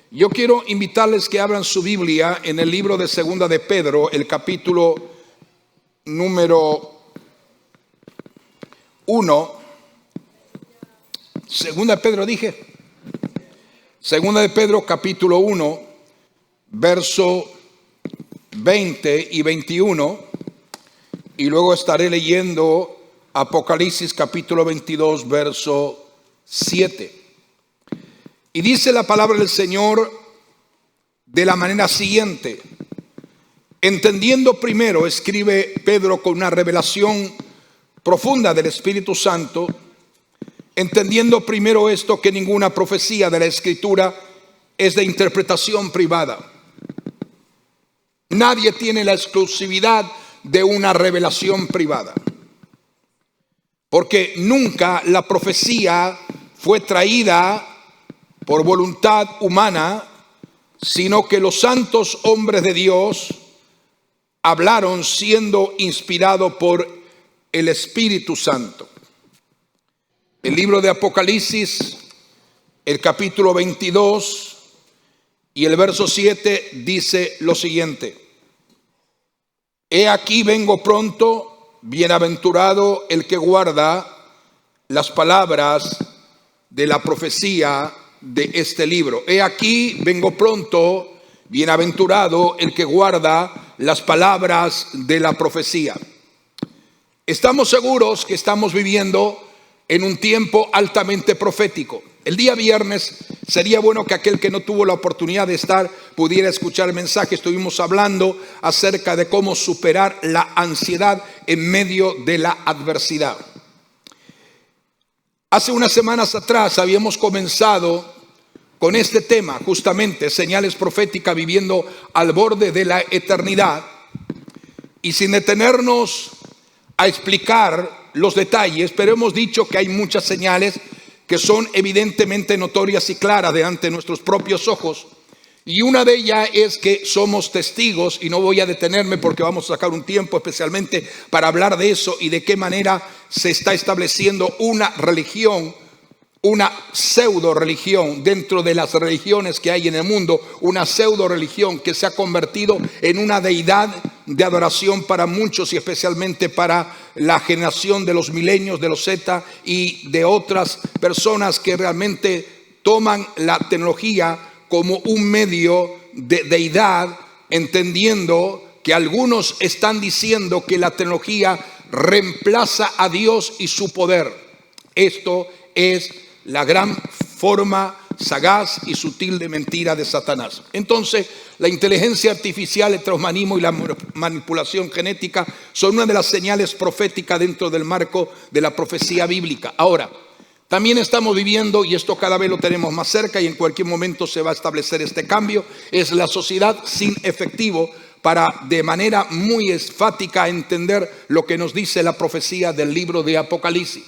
Yo quiero invitarles que abran su Biblia en el libro de Segunda de Pedro, el capítulo número 1. Segunda de Pedro dije. Segunda de Pedro, capítulo 1, verso 20 y 21. Y luego estaré leyendo Apocalipsis, capítulo 22, verso 7. Y dice la palabra del Señor de la manera siguiente: entendiendo primero, escribe Pedro con una revelación profunda del Espíritu Santo, entendiendo primero esto, que ninguna profecía de la Escritura es de interpretación privada. Nadie tiene la exclusividad de una revelación privada, porque nunca la profecía fue traída por voluntad humana, sino que los santos hombres de Dios hablaron siendo inspirados por el Espíritu Santo. El libro de Apocalipsis, el capítulo 22 y el verso 7 dice lo siguiente: he aquí vengo pronto, bienaventurado el que guarda las palabras de la profecía de este libro. He aquí vengo pronto, bienaventurado el que guarda las palabras de la profecía. Estamos seguros que estamos viviendo en un tiempo altamente profético. El día viernes sería bueno que aquel que no tuvo la oportunidad de estar pudiera escuchar el mensaje. Estuvimos hablando acerca de cómo superar la ansiedad en medio de la adversidad. Hace unas semanas atrás habíamos comenzado con este tema, justamente, señales proféticas viviendo al borde de la eternidad. Y sin detenernos a explicar los detalles, pero hemos dicho que hay muchas señales que son evidentemente notorias y claras delante de nuestros propios ojos. Y una de ellas es que somos testigos, y no voy a detenerme porque vamos a sacar un tiempo especialmente para hablar de eso y de qué manera se está estableciendo una religión, una pseudo religión dentro de las religiones que hay en el mundo, una pseudo religión que se ha convertido en una deidad de adoración para muchos, y especialmente para la generación de los milenios, de los Z y de otras personas que realmente toman la tecnología como un medio de deidad, entendiendo que algunos están diciendo que la tecnología reemplaza a Dios y su poder. Esto es la gran forma sagaz y sutil de mentira de Satanás. Entonces, la inteligencia artificial, el transhumanismo y la manipulación genética son una de las señales proféticas dentro del marco de la profecía bíblica. Ahora, también estamos viviendo, y esto cada vez lo tenemos más cerca y en cualquier momento se va a establecer este cambio, es la sociedad sin efectivo, para de manera muy enfática entender lo que nos dice la profecía del libro de Apocalipsis.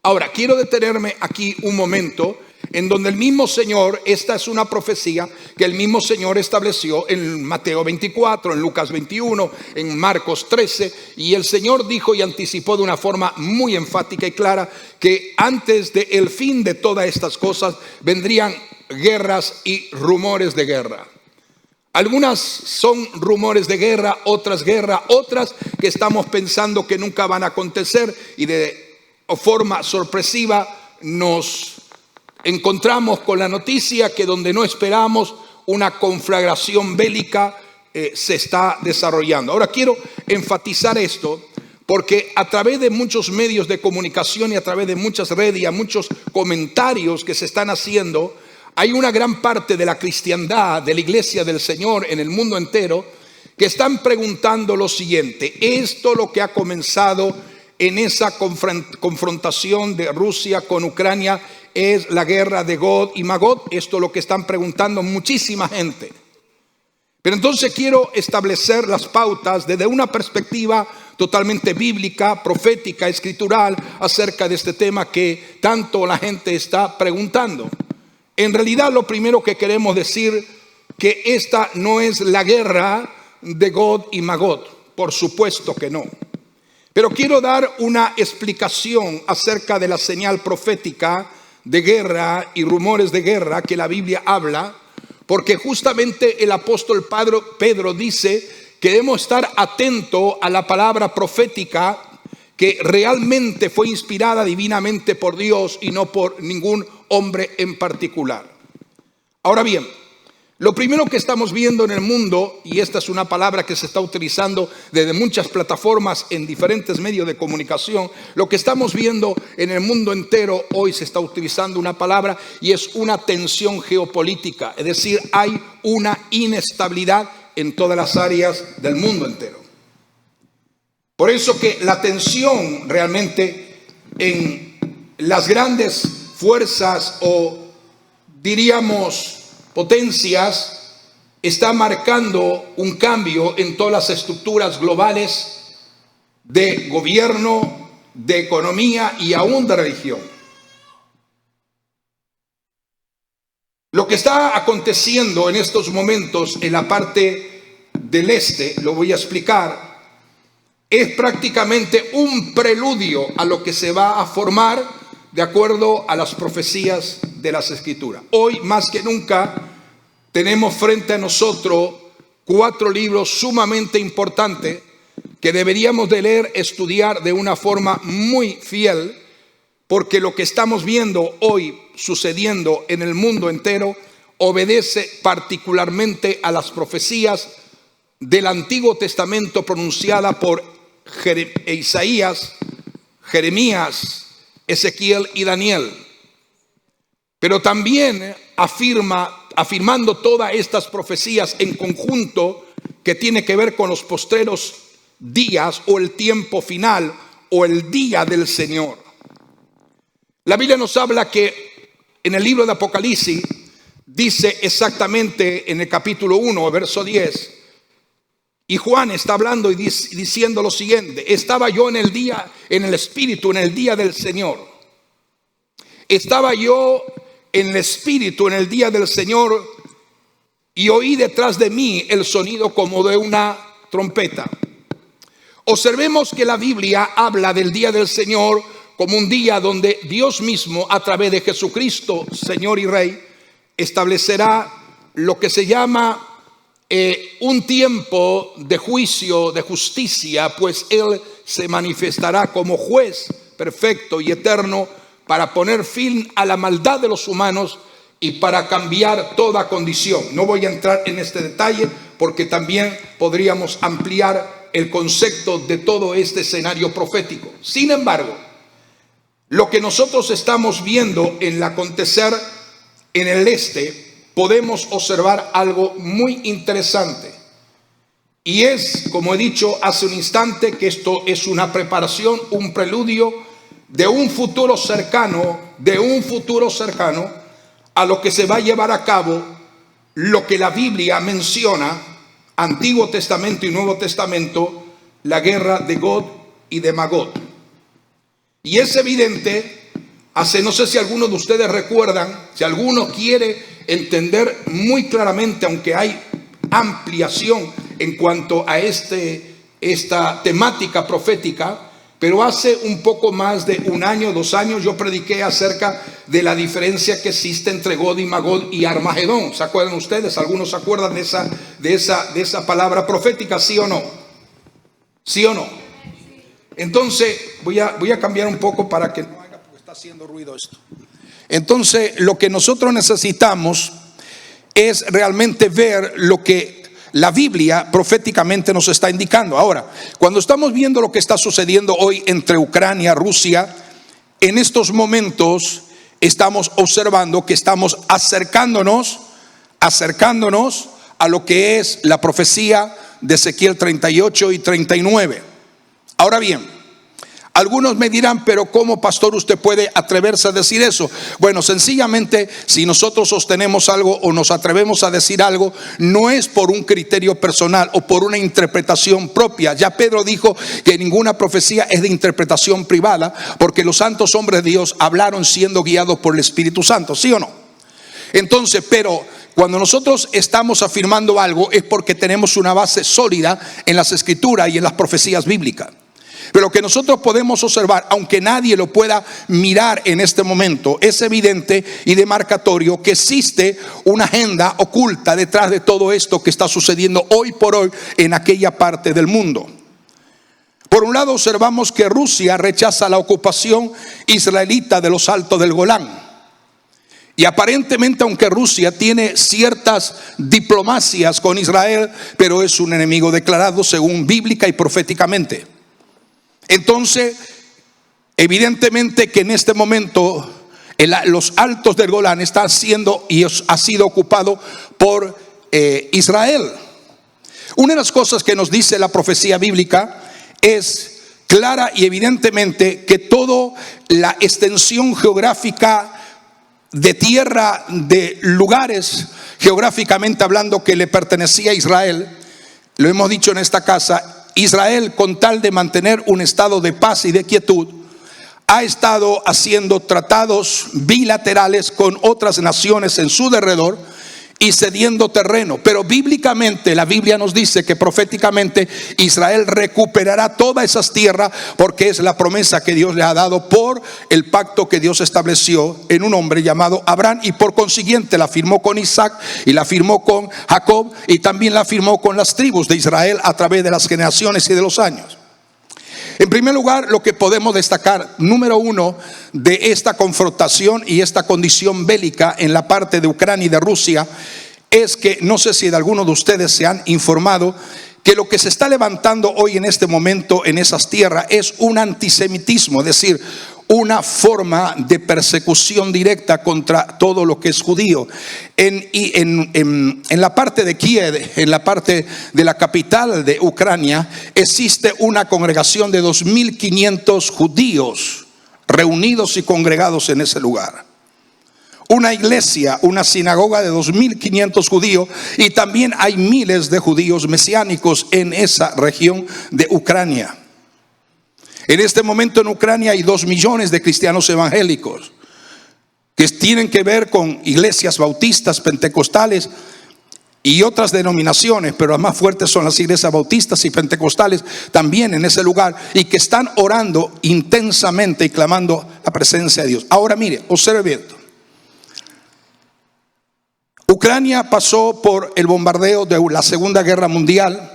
Ahora, quiero detenerme aquí un momento en donde el mismo Señor, esta es una profecía que el mismo Señor estableció en Mateo 24, en Lucas 21, en Marcos 13, y el Señor dijo y anticipó de una forma muy enfática y clara que antes del fin de todas estas cosas vendrían guerras y rumores de guerra. Algunas son rumores de guerra, otras que estamos pensando que nunca van a acontecer, y de forma sorpresiva nos encontramos con la noticia que donde no esperamos una conflagración bélica se está desarrollando. Ahora quiero enfatizar esto porque a través de muchos medios de comunicación y a través de muchas redes y a muchos comentarios que se están haciendo, hay una gran parte de la cristiandad, de la iglesia del Señor en el mundo entero, que están preguntando lo siguiente: ¿esto lo que ha comenzado en esa confrontación de Rusia con Ucrania es la guerra de Gog y Magog? Esto es lo que están preguntando muchísima gente. Pero entonces quiero establecer las pautas desde una perspectiva totalmente bíblica, profética, escritural, acerca de este tema que tanto la gente está preguntando. En realidad, lo primero que queremos decir que esta no es la guerra de Gog y Magog, por supuesto que no. Pero quiero dar una explicación acerca de la señal profética de guerra y rumores de guerra que la Biblia habla, porque justamente el apóstol Pedro dice que debemos estar atentos a la palabra profética que realmente fue inspirada divinamente por Dios y no por ningún hombre en particular. Ahora bien, lo primero que estamos viendo en el mundo, y esta es una palabra que se está utilizando desde muchas plataformas en diferentes medios de comunicación, lo que estamos viendo en el mundo entero hoy se está utilizando una palabra y es una tensión geopolítica, es decir, hay una inestabilidad en todas las áreas del mundo entero. Por eso que la tensión realmente en las grandes fuerzas o diríamos potencias está marcando un cambio en todas las estructuras globales de gobierno, de economía y aún de religión. Lo que está aconteciendo en estos momentos en la parte del este, lo voy a explicar, es prácticamente un preludio a lo que se va a formar de acuerdo a las profecías de las Escrituras. Hoy más que nunca tenemos frente a nosotros 4 libros sumamente importantes que deberíamos de leer, estudiar de una forma muy fiel, porque lo que estamos viendo hoy sucediendo en el mundo entero obedece particularmente a las profecías del Antiguo Testamento pronunciada por Isaías, Jeremías, Ezequiel y Daniel. Pero también afirmando todas estas profecías en conjunto que tiene que ver con los postreros días o el tiempo final o el día del Señor. La Biblia nos habla que en el libro de Apocalipsis dice exactamente en el capítulo 1, verso 10, y Juan está hablando y diciendo lo siguiente: estaba yo en el Espíritu, en el día del Señor. Estaba yo en el Espíritu, en el día del Señor, y oí detrás de mí el sonido como de una trompeta. Observemos que la Biblia habla del día del Señor como un día donde Dios mismo, a través de Jesucristo, Señor y Rey, establecerá lo que se llama un tiempo de juicio, de justicia, pues Él se manifestará como juez perfecto y eterno para poner fin a la maldad de los humanos y para cambiar toda condición. No voy a entrar en este detalle porque también podríamos ampliar el concepto de todo este escenario profético. Sin embargo, lo que nosotros estamos viendo en el acontecer en el este, podemos observar algo muy interesante. Y es, como he dicho hace un instante, que esto es una preparación, un preludio de un futuro cercano, a lo que se va a llevar a cabo, lo que la Biblia menciona, Antiguo Testamento y Nuevo Testamento, la guerra de Gog y de Magog. Y es evidente, no sé si algunos de ustedes recuerdan, si alguno quiere entender muy claramente, aunque hay ampliación en cuanto a esta temática profética, pero hace un poco más de 1 año, 2 años, yo prediqué acerca de la diferencia que existe entre Gog y Magog y Armagedón. ¿Se acuerdan ustedes? ¿Algunos se acuerdan de esa palabra profética? ¿Sí o no? ¿Sí o no? Entonces, voy a cambiar un poco para que no haga, porque está haciendo ruido esto. Entonces, lo que nosotros necesitamos es realmente ver lo que la Biblia proféticamente nos está indicando. Ahora, cuando estamos viendo lo que está sucediendo hoy entre Ucrania, Rusia, en estos momentos estamos observando que estamos acercándonos a lo que es la profecía de Ezequiel 38 y 39. Ahora bien, algunos me dirán, pero ¿cómo, pastor, usted puede atreverse a decir eso? Bueno, sencillamente, si nosotros sostenemos algo o nos atrevemos a decir algo, no es por un criterio personal o por una interpretación propia. Ya Pedro dijo que ninguna profecía es de interpretación privada, porque los santos hombres de Dios hablaron siendo guiados por el Espíritu Santo, ¿sí o no? Entonces, pero cuando nosotros estamos afirmando algo es porque tenemos una base sólida en las Escrituras y en las profecías bíblicas. Pero lo que nosotros podemos observar, aunque nadie lo pueda mirar en este momento, es evidente y demarcatorio que existe una agenda oculta detrás de todo esto que está sucediendo hoy por hoy en aquella parte del mundo. Por un lado, observamos que Rusia rechaza la ocupación israelita de los Altos del Golán. Y aparentemente, aunque Rusia tiene ciertas diplomacias con Israel, pero es un enemigo declarado según bíblica y proféticamente. Entonces, evidentemente que en este momento los Altos del Golán están siendo y ha sido ocupado por Israel. Una de las cosas que nos dice la profecía bíblica es clara y evidentemente que toda la extensión geográfica de tierra, de lugares geográficamente hablando que le pertenecía a Israel, lo hemos dicho en esta casa, Israel, con tal de mantener un estado de paz y de quietud, ha estado haciendo tratados bilaterales con otras naciones en su derredor y cediendo terreno. Pero bíblicamente la Biblia nos dice que proféticamente Israel recuperará todas esas tierras, porque es la promesa que Dios le ha dado por el pacto que Dios estableció en un hombre llamado Abraham, y por consiguiente la firmó con Isaac y la firmó con Jacob y también la firmó con las tribus de Israel a través de las generaciones y de los años. En primer lugar, lo que podemos destacar, número uno, de esta confrontación y esta condición bélica en la parte de Ucrania y de Rusia, es que, no sé si de alguno de ustedes se han informado, que lo que se está levantando hoy en este momento en esas tierras es un antisemitismo, es decir, una forma de persecución directa contra todo lo que es judío. En la parte de Kiev, en la parte de la capital de Ucrania, existe una congregación de 2.500 judíos reunidos y congregados en ese lugar. Una iglesia, una sinagoga de 2.500 judíos, y también hay miles de judíos mesiánicos en esa región de Ucrania. En este momento en Ucrania hay 2 millones de cristianos evangélicos que tienen que ver con iglesias bautistas, pentecostales y otras denominaciones, pero las más fuertes son las iglesias bautistas y pentecostales también en ese lugar, y que están orando intensamente y clamando la presencia de Dios. Ahora mire, observe esto. Ucrania pasó por el bombardeo de la Segunda Guerra Mundial,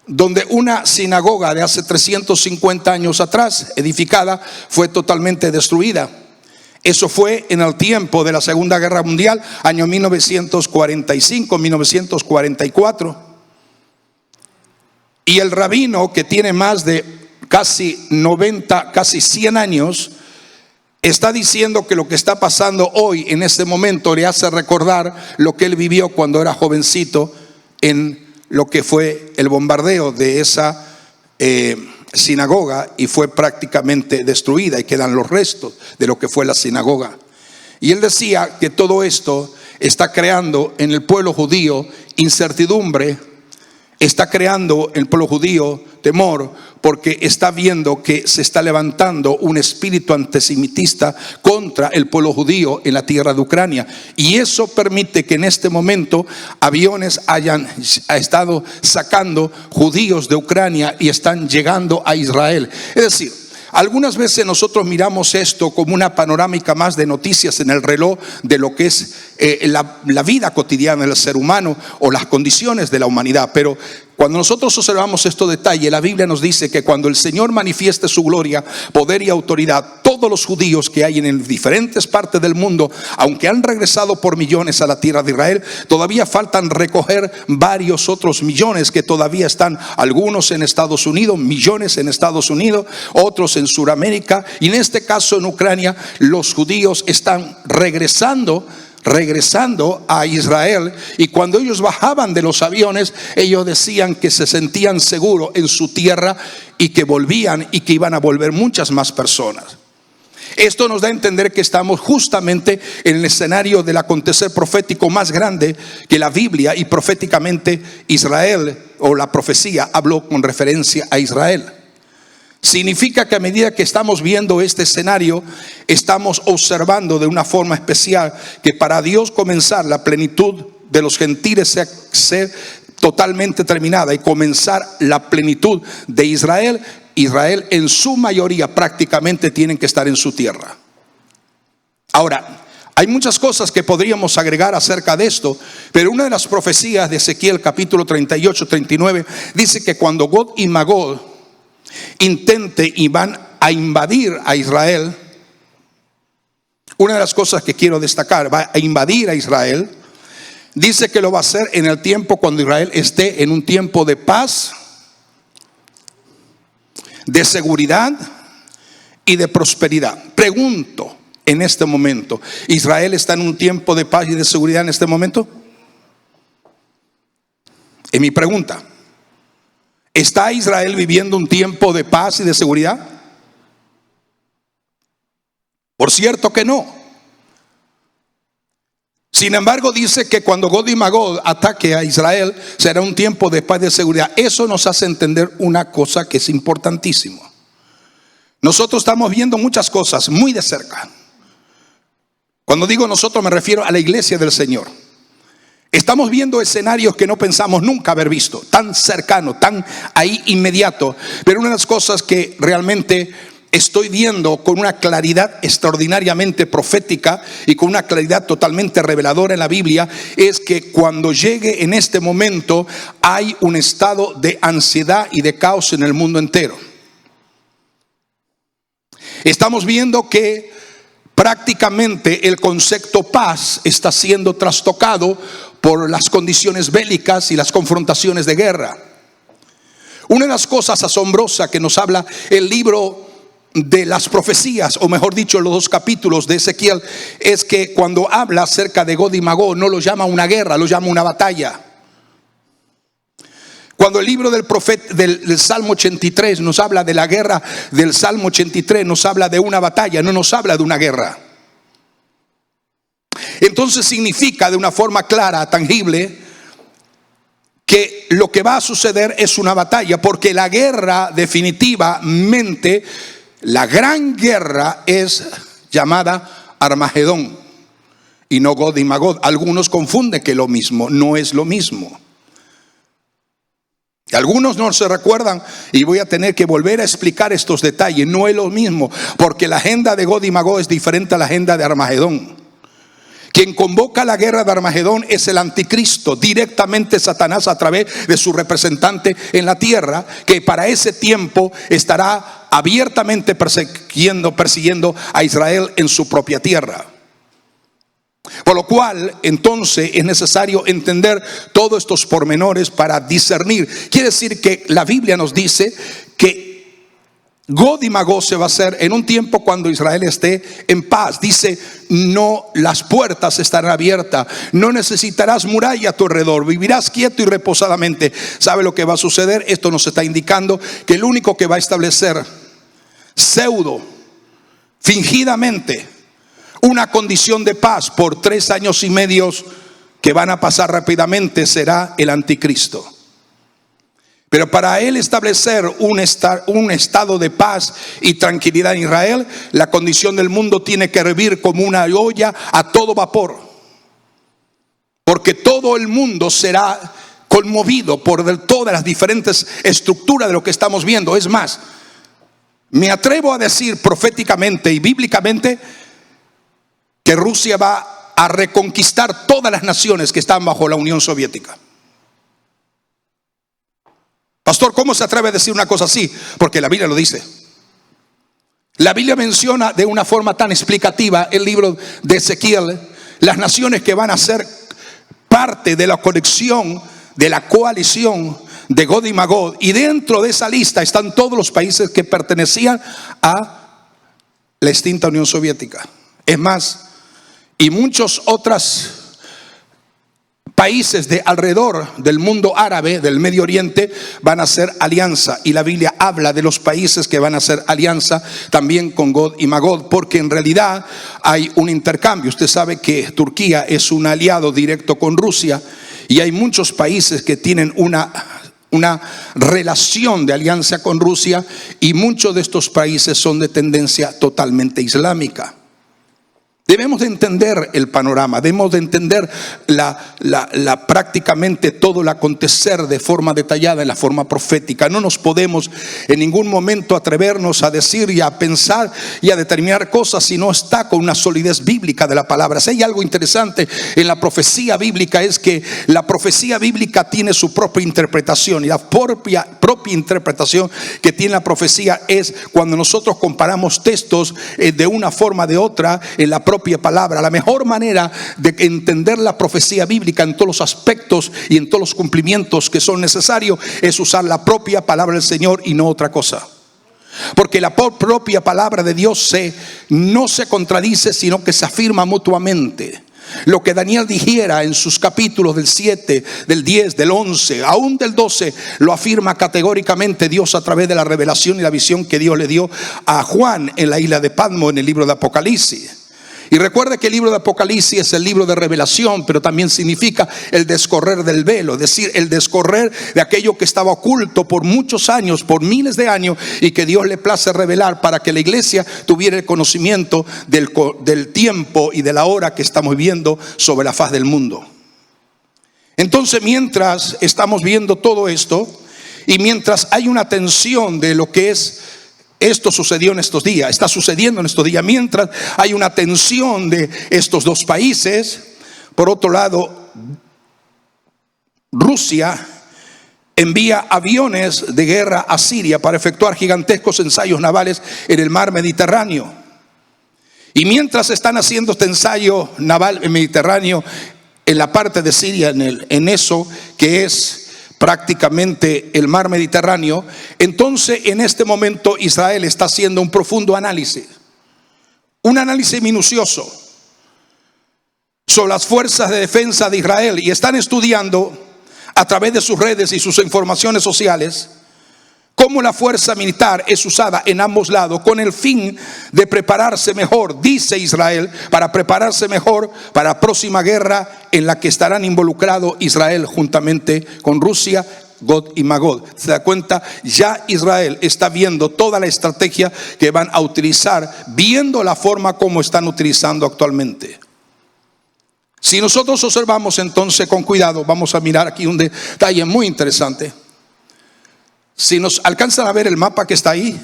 donde una sinagoga de hace 350 años atrás, edificada, fue totalmente destruida. Eso fue en el tiempo de la Segunda Guerra Mundial, año 1945, 1944. Y el rabino, que tiene más de casi 90, casi 100 años, está diciendo que lo que está pasando hoy en este momento le hace recordar lo que él vivió cuando era jovencito en lo que fue el bombardeo de esa sinagoga, y fue prácticamente destruida y quedan los restos de lo que fue la sinagoga. Y él decía que todo esto está creando en el pueblo judío incertidumbre, está creando en el pueblo judío temor, porque está viendo que se está levantando un espíritu antisemitista contra el pueblo judío en la tierra de Ucrania, y eso permite que en este momento aviones hayan estado sacando judíos de Ucrania y están llegando a Israel. Es decir, algunas veces nosotros miramos esto como una panorámica más de noticias en el reloj de lo que es la vida cotidiana del ser humano o las condiciones de la humanidad. Pero cuando nosotros observamos estos detalles, la Biblia nos dice que cuando el Señor manifieste su gloria, poder y autoridad, todos los judíos que hay en diferentes partes del mundo, aunque han regresado por millones a la tierra de Israel, todavía faltan recoger varios otros millones que todavía están, algunos en Estados Unidos, millones en Estados Unidos, otros en Sudamérica, y en este caso en Ucrania, los judíos están regresando a Israel. Y cuando ellos bajaban de los aviones, ellos decían que se sentían seguros en su tierra y que volvían, y que iban a volver muchas más personas. Esto nos da a entender que estamos justamente en el escenario del acontecer profético más grande que la Biblia, y proféticamente Israel, o la profecía, habló con referencia a Israel. Significa que a medida que estamos viendo este escenario, estamos observando de una forma especial que para Dios comenzar la plenitud de los gentiles sea totalmente terminada, y comenzar la plenitud de Israel Israel en su mayoría prácticamente tienen que estar en su tierra. Ahora, hay muchas cosas que podríamos agregar acerca de esto, pero una de las profecías de Ezequiel capítulo 38, 39 dice que cuando Gog y Magog intente y van a invadir a Israel, una de las cosas que quiero destacar, va a invadir a Israel, dice que lo va a hacer en el tiempo cuando Israel esté en un tiempo de paz, de seguridad y de prosperidad. Pregunto en este momento, ¿Israel está en un tiempo de paz y de seguridad en este momento? Es mi pregunta. ¿Está Israel viviendo un tiempo de paz y de seguridad? Por cierto que no. Sin embargo, dice que cuando Gog y Magog ataque a Israel, será un tiempo de paz y de seguridad. Eso nos hace entender una cosa que es importantísimo. Nosotros estamos viendo muchas cosas muy de cerca. Cuando digo nosotros me refiero a la iglesia del Señor. Estamos viendo escenarios que no pensamos nunca haber visto, tan cercano, tan ahí inmediato. Pero una de las cosas que realmente estoy viendo con una claridad extraordinariamente profética y con una claridad totalmente reveladora en la Biblia es que cuando llegue en este momento hay un estado de ansiedad y de caos en el mundo entero. Estamos viendo que prácticamente el concepto paz está siendo trastocado por las condiciones bélicas y las confrontaciones de guerra. Una de las cosas asombrosas que nos habla el libro de las profecías, o mejor dicho, los 2 capítulos de Ezequiel, es que cuando habla acerca de Gog y Magog no lo llama una guerra, lo llama una batalla. Cuando el libro del profeta del Salmo 83 nos habla de la guerra del Salmo 83, nos habla de una batalla, no nos habla de una guerra. Entonces significa de una forma clara, tangible, que lo que va a suceder es una batalla, porque la guerra definitivamente, la gran guerra es llamada Armagedón y no Gog y Magog. Algunos confunden que es lo mismo, no es lo mismo. Y algunos no se recuerdan y voy a tener que volver a explicar estos detalles. No es lo mismo, porque la agenda de Gog y Magog es diferente a la agenda de Armagedón. Quien convoca la guerra de Armagedón es el anticristo, directamente Satanás a través de su representante en la tierra, que para ese tiempo estará abiertamente persiguiendo a Israel en su propia tierra. Por lo cual, entonces, es necesario entender todos estos pormenores para discernir. Quiere decir que la Biblia nos dice que Gog y Magog se va a hacer en un tiempo cuando Israel esté en paz. Dice, no, las puertas estarán abiertas, no necesitarás muralla a tu alrededor, vivirás quieto y reposadamente. ¿Sabe lo que va a suceder? Esto nos está indicando que el único que va a establecer fingidamente una condición de paz por 3 años y medio que van a pasar rápidamente será el anticristo. Pero para él establecer un estado de paz y tranquilidad en Israel, la condición del mundo tiene que hervir como una olla a todo vapor. Porque todo el mundo será conmovido por todas las diferentes estructuras de lo que estamos viendo. Es más, me atrevo a decir proféticamente y bíblicamente que Rusia va a reconquistar todas las naciones que están bajo la Unión Soviética. Pastor, ¿cómo se atreve a decir una cosa así? Porque la Biblia lo dice. La Biblia menciona de una forma tan explicativa el libro de Ezequiel, las naciones que van a ser parte de la conexión, de la coalición de Gog y Magog. Y dentro de esa lista están todos los países que pertenecían a la extinta Unión Soviética. Es más, y muchos otros países de alrededor del mundo árabe, del Medio Oriente, van a hacer alianza. Y la Biblia habla de los países que van a hacer alianza también con Gog y Magog, porque en realidad hay un intercambio. Usted sabe que Turquía es un aliado directo con Rusia y hay muchos países que tienen una relación de alianza con Rusia, y muchos de estos países son de tendencia totalmente islámica. Debemos de entender el panorama, debemos de entender prácticamente todo el acontecer de forma detallada, en la forma profética. No nos podemos en ningún momento atrevernos a decir y a pensar y a determinar cosas si no está con una solidez bíblica de la palabra. Si hay algo interesante en la profecía bíblica, es que la profecía bíblica tiene su propia interpretación, y la propia interpretación que tiene la profecía es cuando nosotros comparamos textos de una forma de otra en la propia palabra. La mejor manera de entender la profecía bíblica en todos los aspectos y en todos los cumplimientos que son necesarios es usar la propia palabra del Señor y no otra cosa. Porque la propia palabra de Dios no se contradice, sino que se afirma mutuamente. Lo que Daniel dijera en sus capítulos del 7, del 10, del 11, aún del 12, lo afirma categóricamente Dios a través de la revelación y la visión que Dios le dio a Juan en la isla de Patmos, en el libro de Apocalipsis. Y recuerde que el libro de Apocalipsis es el libro de revelación, pero también significa el descorrer del velo, es decir, el descorrer de aquello que estaba oculto por muchos años, por miles de años, y que Dios le place revelar para que la iglesia tuviera el conocimiento del tiempo y de la hora que estamos viviendo sobre la faz del mundo. Entonces, mientras estamos viendo todo esto, y mientras hay una tensión de lo que es esto sucedió en estos días, está sucediendo en estos días, mientras hay una tensión de estos dos países, por otro lado, Rusia envía aviones de guerra a Siria para efectuar gigantescos ensayos navales en el mar Mediterráneo. Y mientras están haciendo este ensayo naval en Mediterráneo, en la parte de Siria, en eso que es prácticamente el mar Mediterráneo, entonces en este momento Israel está haciendo un profundo análisis, un análisis minucioso sobre las fuerzas de defensa de Israel, y están estudiando a través de sus redes y sus informaciones sociales cómo la fuerza militar es usada en ambos lados con el fin de prepararse mejor, dice Israel, para prepararse mejor para la próxima guerra en la que estarán involucrados Israel juntamente con Rusia, Gog y Magog. Se da cuenta, ya Israel está viendo toda la estrategia que van a utilizar, viendo la forma como están utilizando actualmente. Si nosotros observamos entonces con cuidado, vamos a mirar aquí un detalle muy interesante. Si nos alcanzan a ver el mapa que está ahí,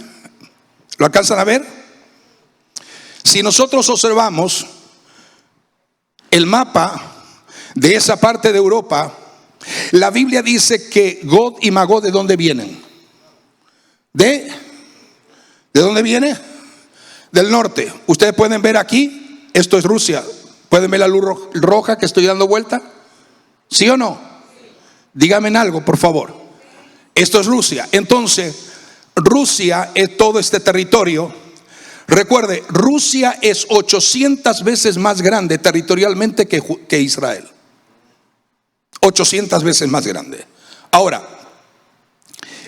¿lo alcanzan a ver? Si nosotros observamos el mapa de esa parte de Europa, la Biblia dice que Gog y Magog, ¿de dónde vienen? ¿De dónde viene? Del norte. Ustedes pueden ver aquí, esto es Rusia. ¿Pueden ver la luz roja que estoy dando vuelta? ¿Sí o no? Díganme algo, por favor. Esto es Rusia. Entonces, Rusia es todo este territorio. Recuerde, Rusia es 800 veces más grande territorialmente que Israel. 800 veces más grande. Ahora,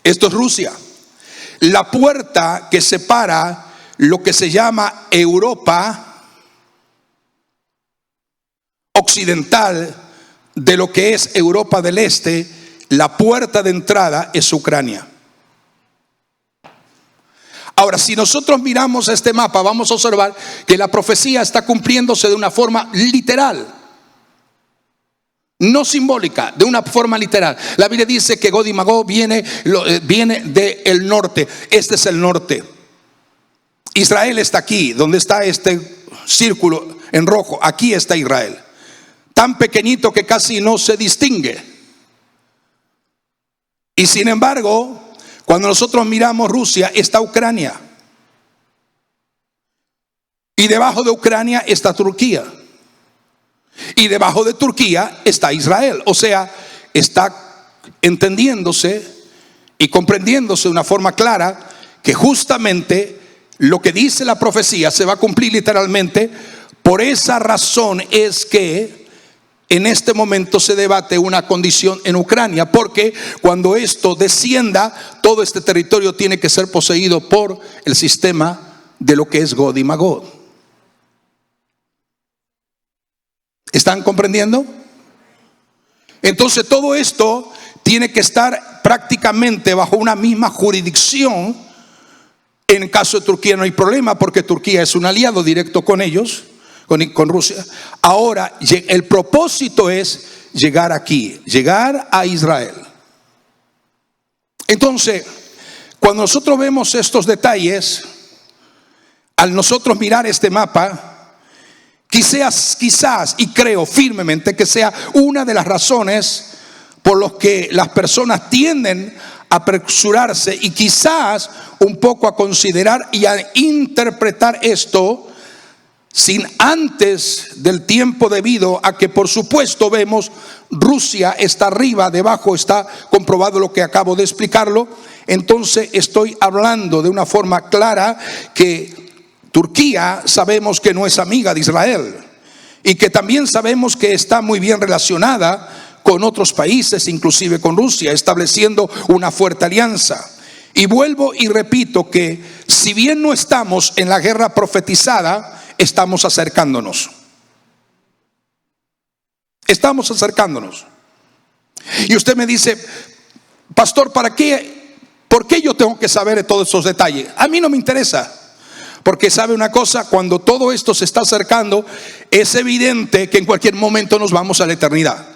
esto es Rusia. La puerta que separa lo que se llama Europa occidental de lo que es Europa del Este, la puerta de entrada es Ucrania. Ahora, si nosotros miramos este mapa, vamos a observar que la profecía está cumpliéndose de una forma literal, no simbólica, de una forma literal. La Biblia dice que Gog y Magog viene del norte. Este es el norte. Israel está aquí, donde está este círculo en rojo. Aquí está Israel, tan pequeñito que casi no se distingue. Y sin embargo, cuando nosotros miramos Rusia, está Ucrania. Y debajo de Ucrania está Turquía. Y debajo de Turquía está Israel. O sea, está entendiéndose y comprendiéndose de una forma clara que justamente lo que dice la profecía se va a cumplir literalmente. Por esa razón es que en este momento se debate una condición en Ucrania, porque cuando esto descienda, todo este territorio tiene que ser poseído por el sistema de lo que es Gog y Magog. ¿Están comprendiendo? Entonces todo esto tiene que estar prácticamente bajo una misma jurisdicción. En el caso de Turquía no hay problema, porque Turquía es un aliado directo con ellos, con Rusia. Ahora el propósito es llegar aquí, llegar a Israel. Entonces, cuando nosotros vemos estos detalles, al nosotros mirar este mapa, quizás, y creo firmemente que sea una de las razones por los que las personas tienden a apresurarse y quizás un poco a considerar y a interpretar esto sin antes del tiempo debido a que, por supuesto, vemos Rusia está arriba, debajo está comprobado lo que acabo de explicarlo. Entonces estoy hablando de una forma clara que Turquía sabemos que no es amiga de Israel y que también sabemos que está muy bien relacionada con otros países, inclusive con Rusia, estableciendo una fuerte alianza. Y vuelvo y repito que si bien no estamos en la guerra profetizada, estamos acercándonos. Estamos acercándonos. Y usted me dice, pastor, ¿por qué yo tengo que saber de todos esos detalles? A mí no me interesa. Porque sabe una cosa, cuando todo esto se está acercando, es evidente que en cualquier momento nos vamos a la eternidad.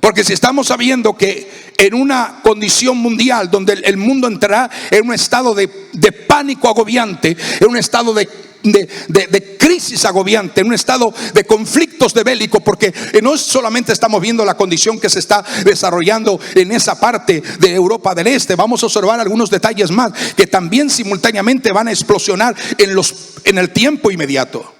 Porque si estamos sabiendo que en una condición mundial donde el mundo entrará en un estado de pánico agobiante, en un estado de crisis agobiante, en un estado de conflictos de bélico, porque no solamente estamos viendo la condición que se está desarrollando en esa parte de Europa del Este, vamos a observar algunos detalles más que también simultáneamente van a explosionar en el tiempo inmediato.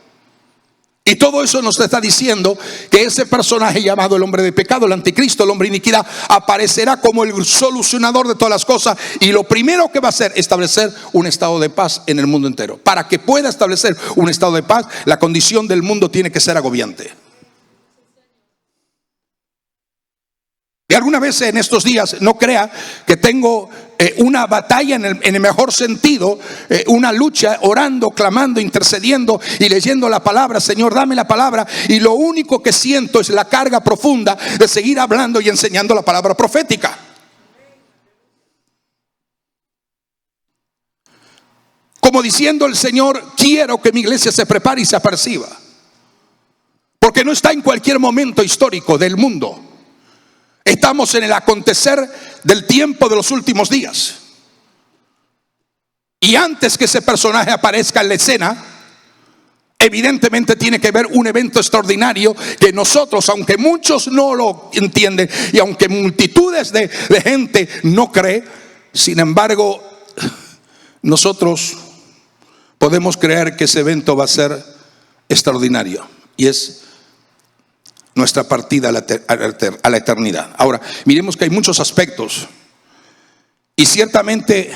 Y todo eso nos está diciendo que ese personaje llamado el hombre de pecado, el anticristo, el hombre de iniquidad, aparecerá como el solucionador de todas las cosas. Y lo primero que va a hacer es establecer un estado de paz en el mundo entero. Para que pueda establecer un estado de paz, la condición del mundo tiene que ser agobiante. Y algunas veces en estos días, no crea que tengo una batalla en el mejor sentido, una lucha, orando, clamando, intercediendo y leyendo la palabra. Señor, dame la palabra. Y lo único que siento es la carga profunda de seguir hablando y enseñando la palabra profética. Como diciendo el Señor, quiero que mi iglesia se prepare y se aperciba. Porque no está en cualquier momento histórico del mundo. Estamos en el acontecer del tiempo de los últimos días. Y antes que ese personaje aparezca en la escena, evidentemente tiene que haber un evento extraordinario que nosotros, aunque muchos no lo entienden y aunque multitudes de gente no cree, sin embargo, nosotros podemos creer que ese evento va a ser extraordinario. Y es nuestra partida a la eternidad. Ahora, miremos que hay muchos aspectos. Y ciertamente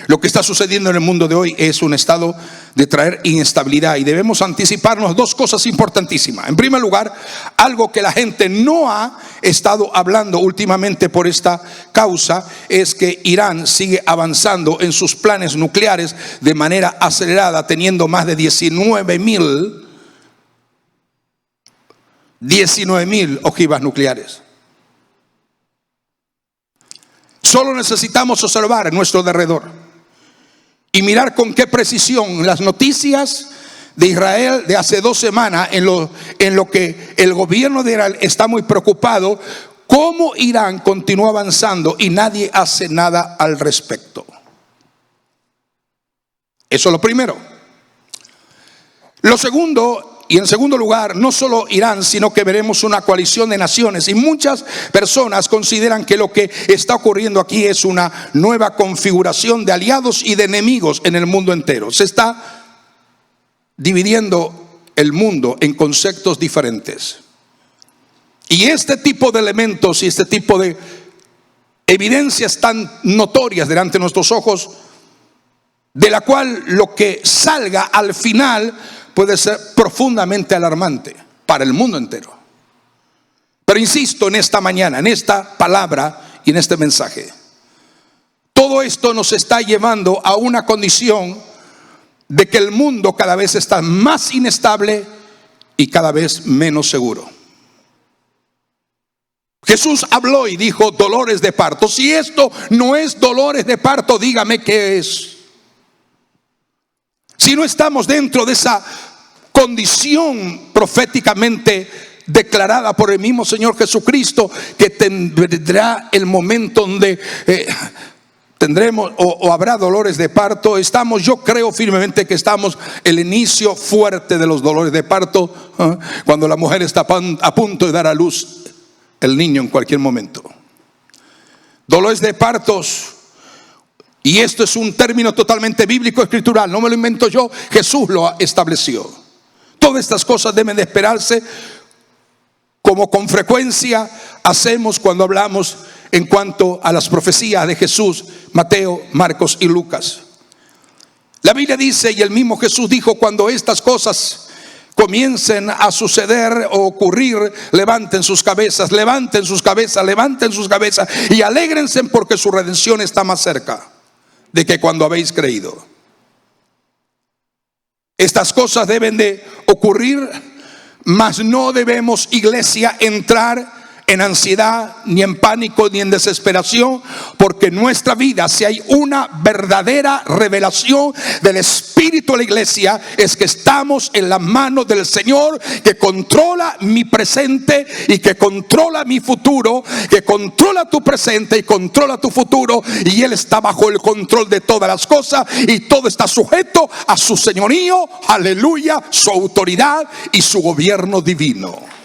lo que está sucediendo en el mundo de hoy es un estado de traer inestabilidad. Y debemos anticiparnos dos cosas importantísimas. En primer lugar, algo que la gente no ha estado hablando últimamente por esta causa, es que Irán sigue avanzando en sus planes nucleares de manera acelerada, teniendo más de 19,000 ojivas nucleares. Solo necesitamos observar en nuestro derredor y mirar con qué precisión las noticias de Israel de hace 2 semanas, en lo que el gobierno de Israel está muy preocupado, cómo Irán continúa avanzando y nadie hace nada al respecto. Eso es lo primero. Lo segundo, y en segundo lugar, no solo Irán, sino que veremos una coalición de naciones. Y muchas personas consideran que lo que está ocurriendo aquí es una nueva configuración de aliados y de enemigos en el mundo entero. Se está dividiendo el mundo en conceptos diferentes. Y este tipo de elementos y este tipo de evidencias tan notorias delante de nuestros ojos, de la cual lo que salga al final puede ser profundamente alarmante para el mundo entero. Pero insisto en esta mañana, en esta palabra y en este mensaje, todo esto nos está llevando a una condición de que el mundo cada vez está más inestable y cada vez menos seguro. Jesús habló y dijo dolores de parto. Si esto no es dolores de parto, dígame qué es. si no estamos dentro de esa condición proféticamente declarada por el mismo Señor Jesucristo, que tendrá el momento donde tendremos o habrá dolores de parto. Yo creo firmemente que estamos el inicio fuerte de los dolores de parto, cuando la mujer está a punto de dar a luz el niño en cualquier momento. Dolores de partos, y esto es un término totalmente bíblico, escritural, no me lo invento yo, Jesús lo estableció. Todas estas cosas deben de esperarse, como con frecuencia hacemos cuando hablamos en cuanto a las profecías de Jesús, Mateo, Marcos y Lucas. La Biblia dice, y el mismo Jesús dijo, cuando estas cosas comiencen a suceder o ocurrir, levanten sus cabezas, levanten sus cabezas, levanten sus cabezas y alégrense, porque su redención está más cerca de que cuando habéis creído. Estas cosas deben de ocurrir, mas no debemos, iglesia, entrar en ansiedad, ni en pánico, ni en desesperación, porque en nuestra vida, si hay una verdadera revelación del Espíritu de la iglesia, es que estamos en las manos del Señor, que controla mi presente y que controla mi futuro, que controla tu presente y controla tu futuro, y Él está bajo el control de todas las cosas, y todo está sujeto a su señorío, aleluya, su autoridad y su gobierno divino.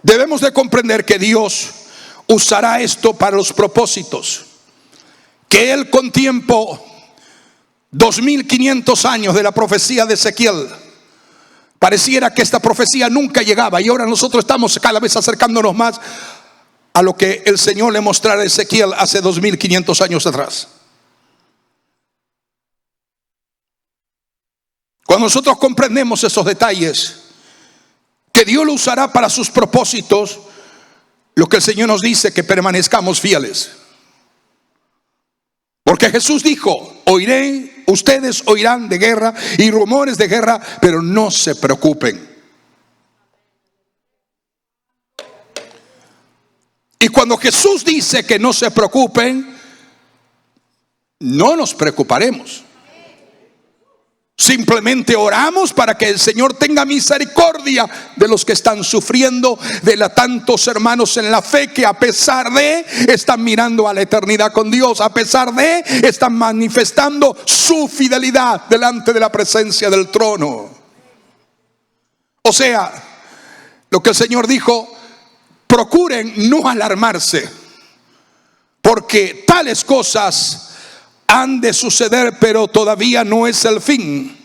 Debemos de comprender que Dios usará esto para los propósitos que Él, con tiempo, 2500 años de la profecía de Ezequiel, pareciera que esta profecía nunca llegaba, y ahora nosotros estamos cada vez acercándonos más a lo que el Señor le mostrara a Ezequiel hace 2500 años atrás. Cuando nosotros comprendemos esos detalles, que Dios lo usará para sus propósitos, lo que el Señor nos dice, que permanezcamos fieles. Porque Jesús dijo, ustedes oirán de guerra y rumores de guerra, pero no se preocupen. Y cuando Jesús dice que no se preocupen, no nos preocuparemos. Simplemente oramos para que el Señor tenga misericordia de los que están sufriendo, de tantos hermanos en la fe que, a pesar de, están mirando a la eternidad con Dios, a pesar de, están manifestando su fidelidad delante de la presencia del trono. O sea, lo que el Señor dijo, procuren no alarmarse, porque tales cosas han de suceder, pero todavía no es el fin.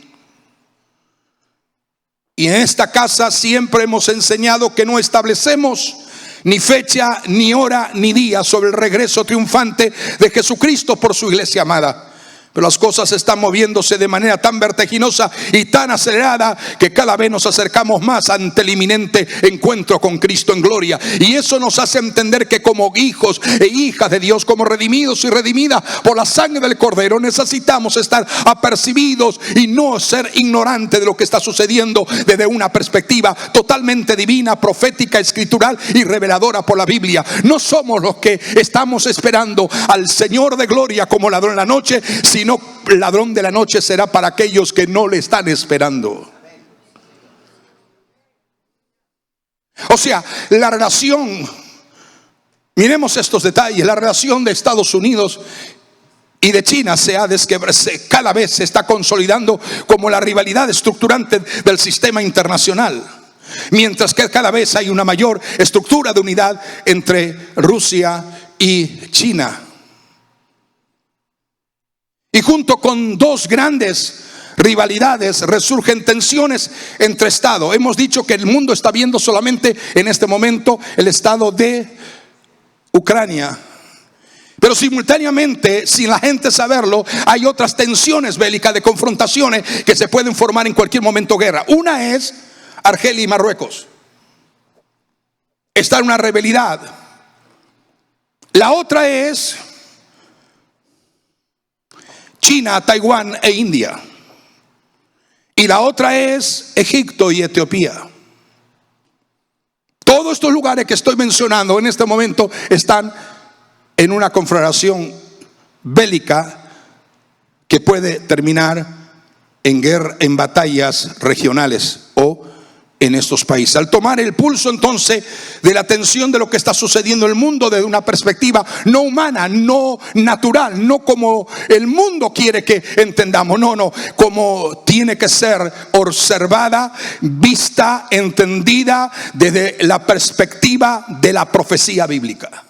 Y en esta casa siempre hemos enseñado que no establecemos ni fecha, ni hora, ni día sobre el regreso triunfante de Jesucristo por su iglesia amada. Pero las cosas están moviéndose de manera tan vertiginosa y tan acelerada que cada vez nos acercamos más ante el inminente encuentro con Cristo en gloria. Y eso nos hace entender que, como hijos e hijas de Dios, como redimidos y redimidas por la sangre del Cordero, necesitamos estar apercibidos y no ser ignorantes de lo que está sucediendo desde una perspectiva totalmente divina, profética, escritural y reveladora por la Biblia. No somos los que estamos esperando al Señor de gloria como ladrón en la noche, sino ladrón de la noche será para aquellos que no le están esperando. O sea, la relación, miremos estos detalles, la relación de Estados Unidos y de China cada vez se está consolidando como la rivalidad estructurante del sistema internacional, mientras que cada vez hay una mayor estructura de unidad entre Rusia y China. Y junto con dos grandes rivalidades resurgen tensiones entre estados. Hemos dicho que el mundo está viendo solamente en este momento el estado de Ucrania, pero simultáneamente, sin la gente saberlo, hay otras tensiones bélicas de confrontaciones que se pueden formar en cualquier momento guerra. Una es Argelia y Marruecos. Está en una rivalidad. La otra es China, Taiwán e India. Y la otra es Egipto y Etiopía. Todos estos lugares que estoy mencionando en este momento están en una conflagración bélica que puede terminar en guerra, en batallas regionales o en estos países. Al tomar el pulso entonces de la tensión de lo que está sucediendo en el mundo desde una perspectiva no humana, no natural, no como el mundo quiere que entendamos, no, como tiene que ser observada, vista, entendida desde la perspectiva de la profecía bíblica.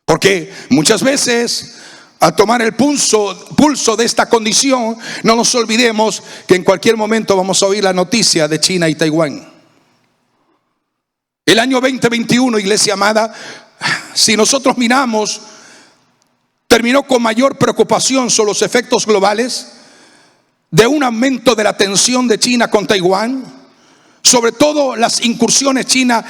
Porque muchas veces al tomar el pulso de esta condición, no nos olvidemos que en cualquier momento vamos a oír la noticia de China y Taiwán. El año 2021, iglesia amada, si nosotros miramos, terminó con mayor preocupación sobre los efectos globales de un aumento de la tensión de China con Taiwán, sobre todo las incursiones chinas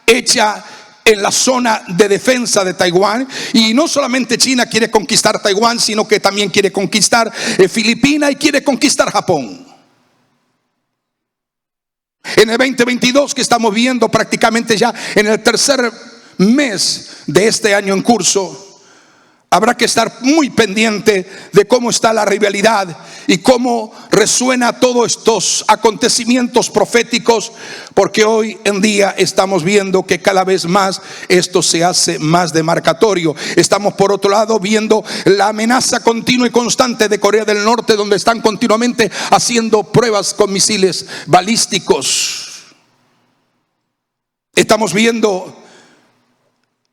hechas en la zona de defensa de Taiwán. Y no solamente China quiere conquistar Taiwán, sino que también quiere conquistar Filipinas y quiere conquistar Japón. En el 2022, que estamos viendo prácticamente ya en el tercer mes de este año en curso, habrá que estar muy pendiente de cómo está la rivalidad y cómo resuena todos estos acontecimientos proféticos, porque hoy en día estamos viendo que cada vez más esto se hace más demarcatorio. Estamos por otro lado viendo la amenaza continua y constante de Corea del Norte, donde están continuamente haciendo pruebas con misiles balísticos. Estamos viendo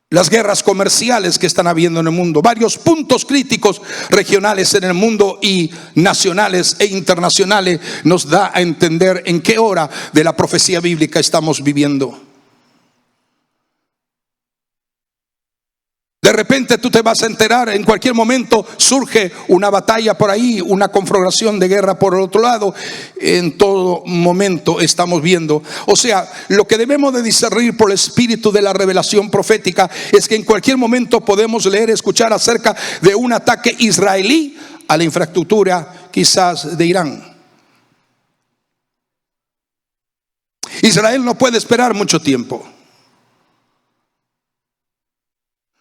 las guerras comerciales que están habiendo en el mundo, varios puntos críticos regionales en el mundo y nacionales e internacionales, nos da a entender en qué hora de la profecía bíblica estamos viviendo. De repente tú te vas a enterar, en cualquier momento surge una batalla por ahí, una conflagración de guerra por el otro lado. En todo momento estamos viendo. O sea, lo que debemos de discernir por el espíritu de la revelación profética es que en cualquier momento podemos leer, escuchar acerca de un ataque israelí a la infraestructura quizás de Irán. Israel no puede esperar mucho tiempo,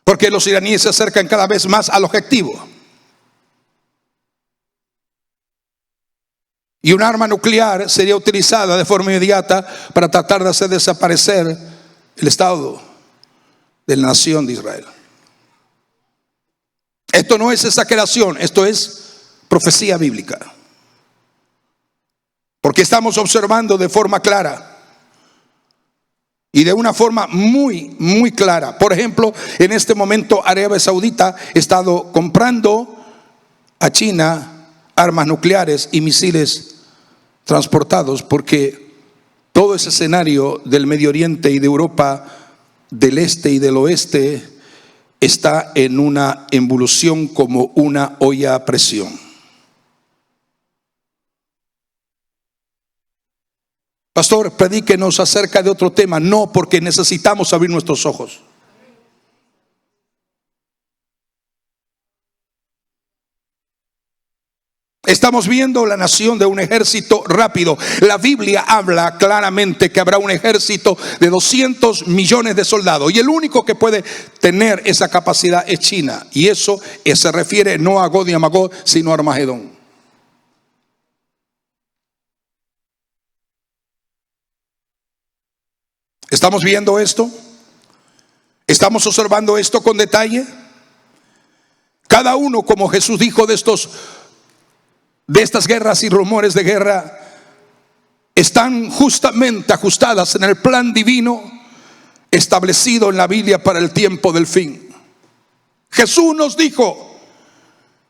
porque los iraníes se acercan cada vez más al objetivo. Y un arma nuclear sería utilizada de forma inmediata para tratar de hacer desaparecer el Estado de la nación de Israel. Esto no es exageración, esto es profecía bíblica. Porque estamos observando de forma clara y de una forma muy, muy clara. Por ejemplo, en este momento Arabia Saudita ha estado comprando a China armas nucleares y misiles transportados, porque todo ese escenario del Medio Oriente y de Europa del este y del oeste está en una evolución como una olla a presión. Pastor, predíquenos acerca de otro tema. No, porque necesitamos abrir nuestros ojos. Estamos viendo la nación de un ejército rápido. La Biblia habla claramente que habrá un ejército de 200 millones de soldados, y el único que puede tener esa capacidad es China. Y eso se refiere no a Gog y a Magog, sino a Armagedón. ¿Estamos viendo esto? ¿Estamos observando esto con detalle? Cada uno, como Jesús dijo, de estas guerras y rumores de guerra están justamente ajustadas en el plan divino establecido en la Biblia para el tiempo del fin. Jesús nos dijo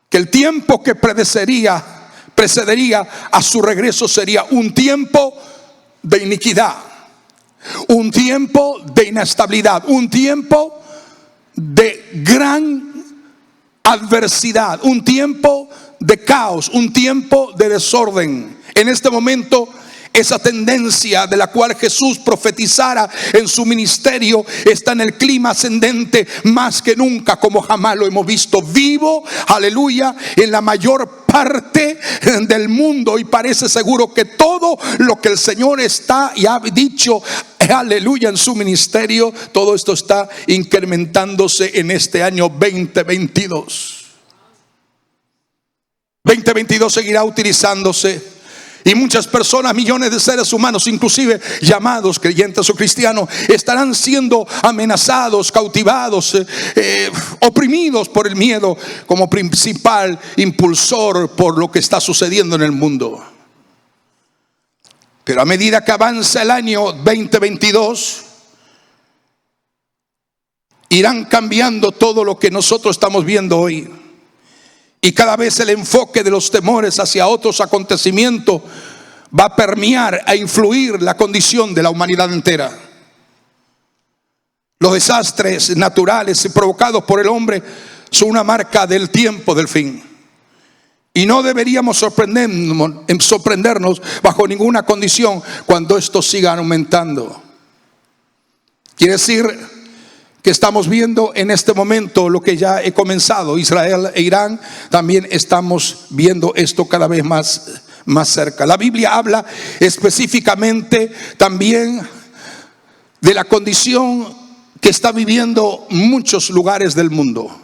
que el tiempo que precedería a su regreso sería un tiempo de iniquidad, un tiempo de inestabilidad, un tiempo de gran adversidad, un tiempo de caos, un tiempo de desorden. En este momento, esa tendencia de la cual Jesús profetizara en su ministerio está en el clima ascendente más que nunca, como jamás lo hemos visto. Vivo, aleluya, en la mayor parte del mundo, y parece seguro que todo lo que el Señor está y ha dicho aleluya, en su ministerio. Todo esto está incrementándose en este año 2022. 2022 seguirá utilizándose. Y muchas personas, millones de seres humanos, inclusive llamados creyentes o cristianos, estarán siendo amenazados, cautivados, oprimidos por el miedo como principal impulsor por lo que está sucediendo en el mundo. Pero a medida que avanza el año 2022, irán cambiando todo lo que nosotros estamos viendo hoy. Y cada vez el enfoque de los temores hacia otros acontecimientos va a permear, a influir la condición de la humanidad entera. Los desastres naturales provocados por el hombre son una marca del tiempo del fin. Y no deberíamos sorprendernos bajo ninguna condición cuando estos sigan aumentando. Quiere decir que estamos viendo en este momento lo que ya he comenzado. Israel e Irán, también estamos viendo esto cada vez más cerca. La Biblia habla específicamente también de la condición que está viviendo muchos lugares del mundo.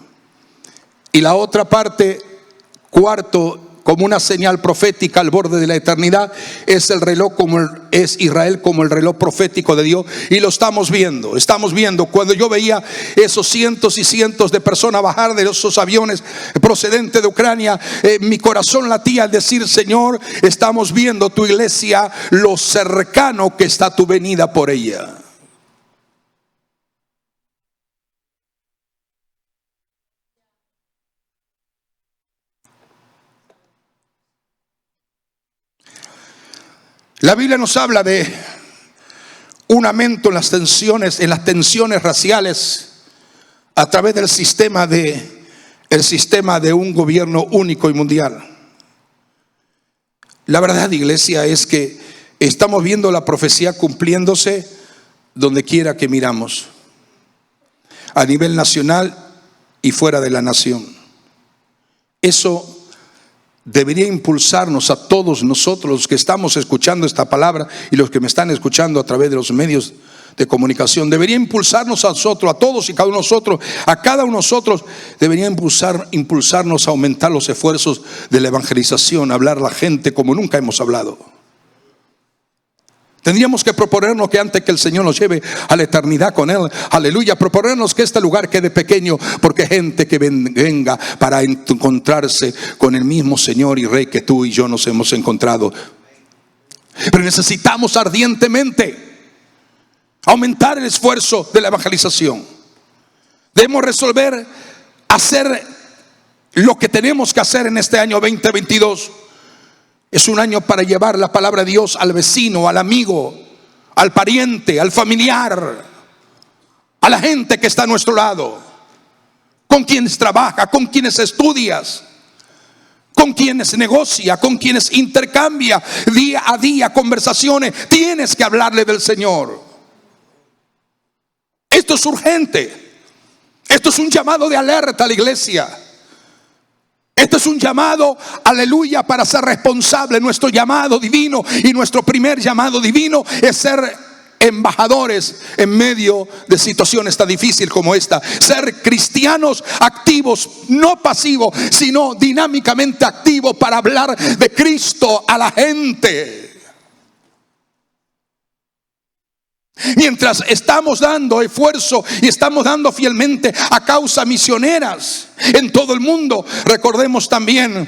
Y la otra parte, cuarto, como una señal profética al borde de la eternidad, es el reloj, es Israel como el reloj profético de Dios. Y lo estamos viendo. Cuando yo veía esos cientos y cientos de personas bajar de esos aviones procedentes de Ucrania, mi corazón latía al decir: Señor, estamos viendo tu iglesia, lo cercano que está tu venida por ella. La Biblia nos habla de un aumento en las tensiones raciales a través del sistema de un gobierno único y mundial. La verdad, iglesia, es que estamos viendo la profecía cumpliéndose donde quiera que miramos, a nivel nacional y fuera de la nación. Eso debería impulsarnos a todos nosotros, los que estamos escuchando esta palabra y los que me están escuchando a través de los medios de comunicación. Debería impulsarnos a nosotros, a todos y cada uno de nosotros, a cada uno de nosotros. Debería impulsarnos a aumentar los esfuerzos de la evangelización, a hablar a la gente como nunca hemos hablado. Tendríamos que proponernos que antes que el Señor nos lleve a la eternidad con Él, aleluya, proponernos que este lugar quede pequeño, porque gente que venga para encontrarse con el mismo Señor y Rey que tú y yo nos hemos encontrado. Pero necesitamos ardientemente aumentar el esfuerzo de la evangelización. Debemos resolver hacer lo que tenemos que hacer en este año 2022. Es un año para llevar la palabra de Dios al vecino, al amigo, al pariente, al familiar, a la gente que está a nuestro lado, con quienes trabaja, con quienes estudias, con quienes negocia, con quienes intercambia día a día conversaciones. Tienes que hablarle del Señor. Esto es urgente. Esto es un llamado de alerta a la iglesia. Esto es un llamado, aleluya, para ser responsable. Nuestro llamado divino y nuestro primer llamado divino es ser embajadores en medio de situaciones tan difíciles como esta. Ser cristianos activos, no pasivos, sino dinámicamente activos para hablar de Cristo a la gente. Mientras estamos dando esfuerzo y estamos dando fielmente a causas misioneras en todo el mundo, recordemos también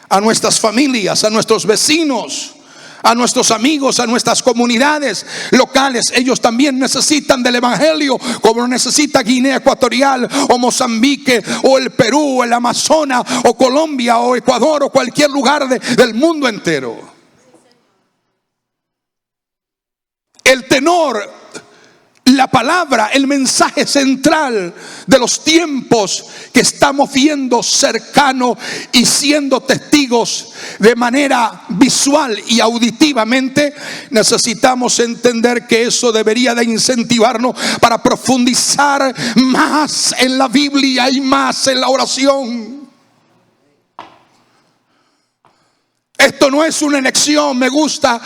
a nuestras familias, a nuestros vecinos, a nuestros amigos, a nuestras comunidades locales. Ellos también necesitan del evangelio, como lo necesita Guinea Ecuatorial o Mozambique o el Perú o el Amazonas o Colombia o Ecuador o cualquier lugar del mundo entero. El tenor, la palabra, el mensaje central de los tiempos que estamos viendo cercano y siendo testigos de manera visual y auditivamente, necesitamos entender que eso debería de incentivarnos para profundizar más en la Biblia y más en la oración. Esto no es una elección, me gusta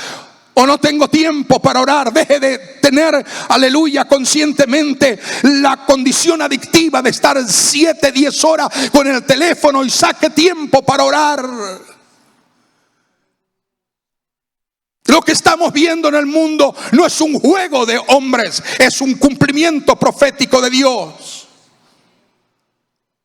o no tengo tiempo para orar. Deje de tener, aleluya, conscientemente la condición adictiva de estar 7, 10 horas con el teléfono y saque tiempo para orar. Lo que estamos viendo en el mundo no es un juego de hombres, es un cumplimiento profético de Dios.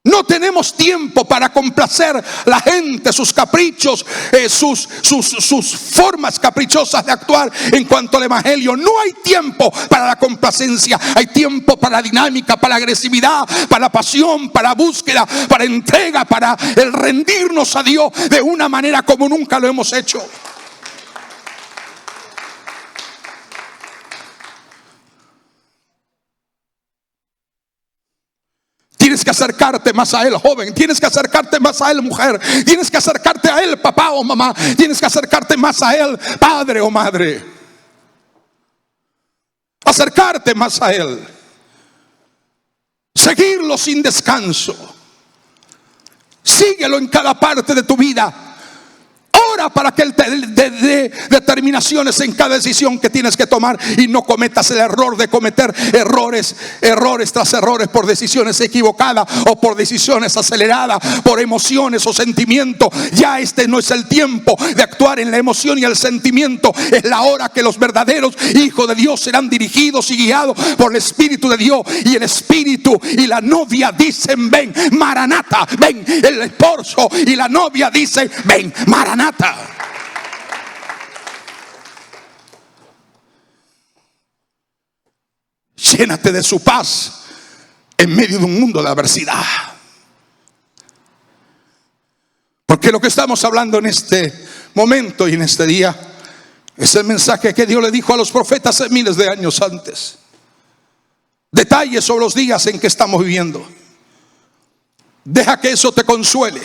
No tenemos tiempo para complacer la gente, sus caprichos, sus formas caprichosas de actuar en cuanto al evangelio. No hay tiempo para la complacencia. Hay tiempo para la dinámica, para la agresividad, para la pasión, para la búsqueda, para entrega, para el rendirnos a Dios de una manera como nunca lo hemos hecho. Tienes que acercarte más a Él, joven. Tienes que acercarte más a Él, mujer. Tienes que acercarte a Él, papá o mamá. Tienes que acercarte más a Él, padre o madre. Acercarte más a Él. Seguirlo sin descanso. Síguelo en cada parte de tu vida. Ora para que Él te dé determinaciones en cada decisión que tienes que tomar y no cometas el error de cometer errores tras errores por decisiones equivocadas o por decisiones aceleradas, por emociones o sentimientos. Ya este no es el tiempo de actuar en la emoción y el sentimiento. Es la hora que los verdaderos hijos de Dios serán dirigidos y guiados por el Espíritu de Dios. Y el Espíritu y la novia dicen: ven, Maranata. Ven, el esposo y la novia dicen: ven, Maranata. Llénate de su paz en medio de un mundo de adversidad. Porque lo que estamos hablando en este momento y en este día es el mensaje que Dios le dijo a los profetas miles de años antes. Detalles sobre los días en que estamos viviendo. Deja que eso te consuele.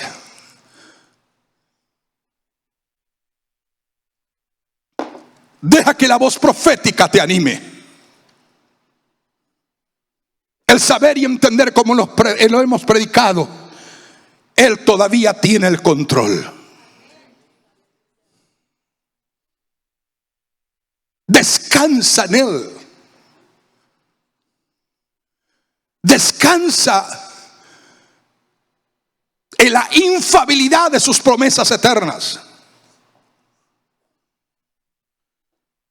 Deja que la voz profética te anime. El saber y entender como lo hemos predicado. Él todavía tiene el control. Descansa en Él. Descansa en la infalibilidad de sus promesas eternas.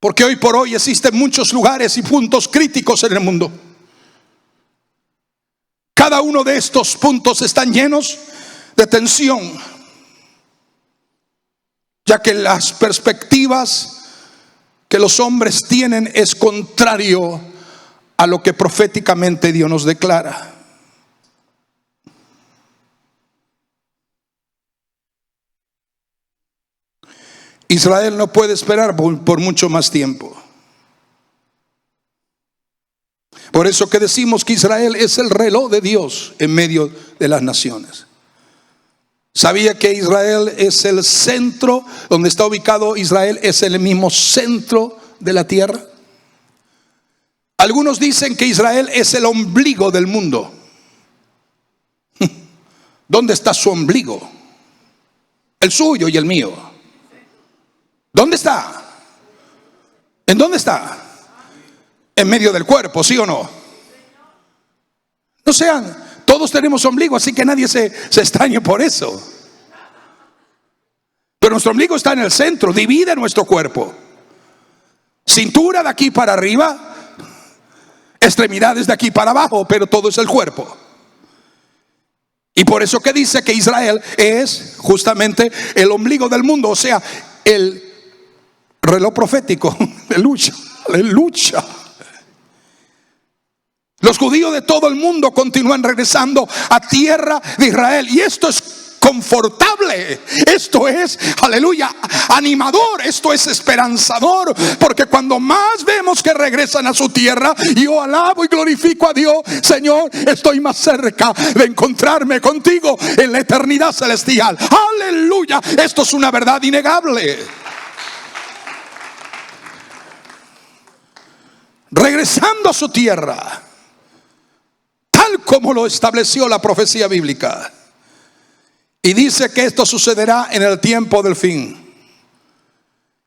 Porque hoy por hoy existen muchos lugares y puntos críticos en el mundo. Cada uno de estos puntos están llenos de tensión, ya que las perspectivas que los hombres tienen es contrario a lo que proféticamente Dios nos declara. Israel no puede esperar por mucho más tiempo. Por eso que decimos que Israel es el reloj de Dios en medio de las naciones. ¿Sabía que Israel es el centro? Donde está ubicado Israel es el mismo centro de la tierra. Algunos dicen que Israel es el ombligo del mundo. ¿Dónde está su ombligo? El suyo y el mío. ¿Dónde está? ¿En dónde está? En medio del cuerpo, ¿sí o no? No sean, todos tenemos ombligo, así que nadie se extrañe por eso. Pero nuestro ombligo está en el centro, divide nuestro cuerpo. Cintura de aquí para arriba, extremidades de aquí para abajo, pero todo es el cuerpo. Y por eso que dice que Israel es justamente el ombligo del mundo, o sea, el reloj profético. Aleluya, aleluya. Los judíos de todo el mundo continúan regresando a tierra de Israel. Y esto es confortable. Esto es, aleluya, animador. Esto es esperanzador. Porque cuando más vemos que regresan a su tierra, yo alabo y glorifico a Dios. Señor, estoy más cerca de encontrarme contigo en la eternidad celestial. Aleluya. Esto es una verdad innegable. Regresando a su tierra, tal como lo estableció la profecía bíblica. Y dice que esto sucederá en el tiempo del fin.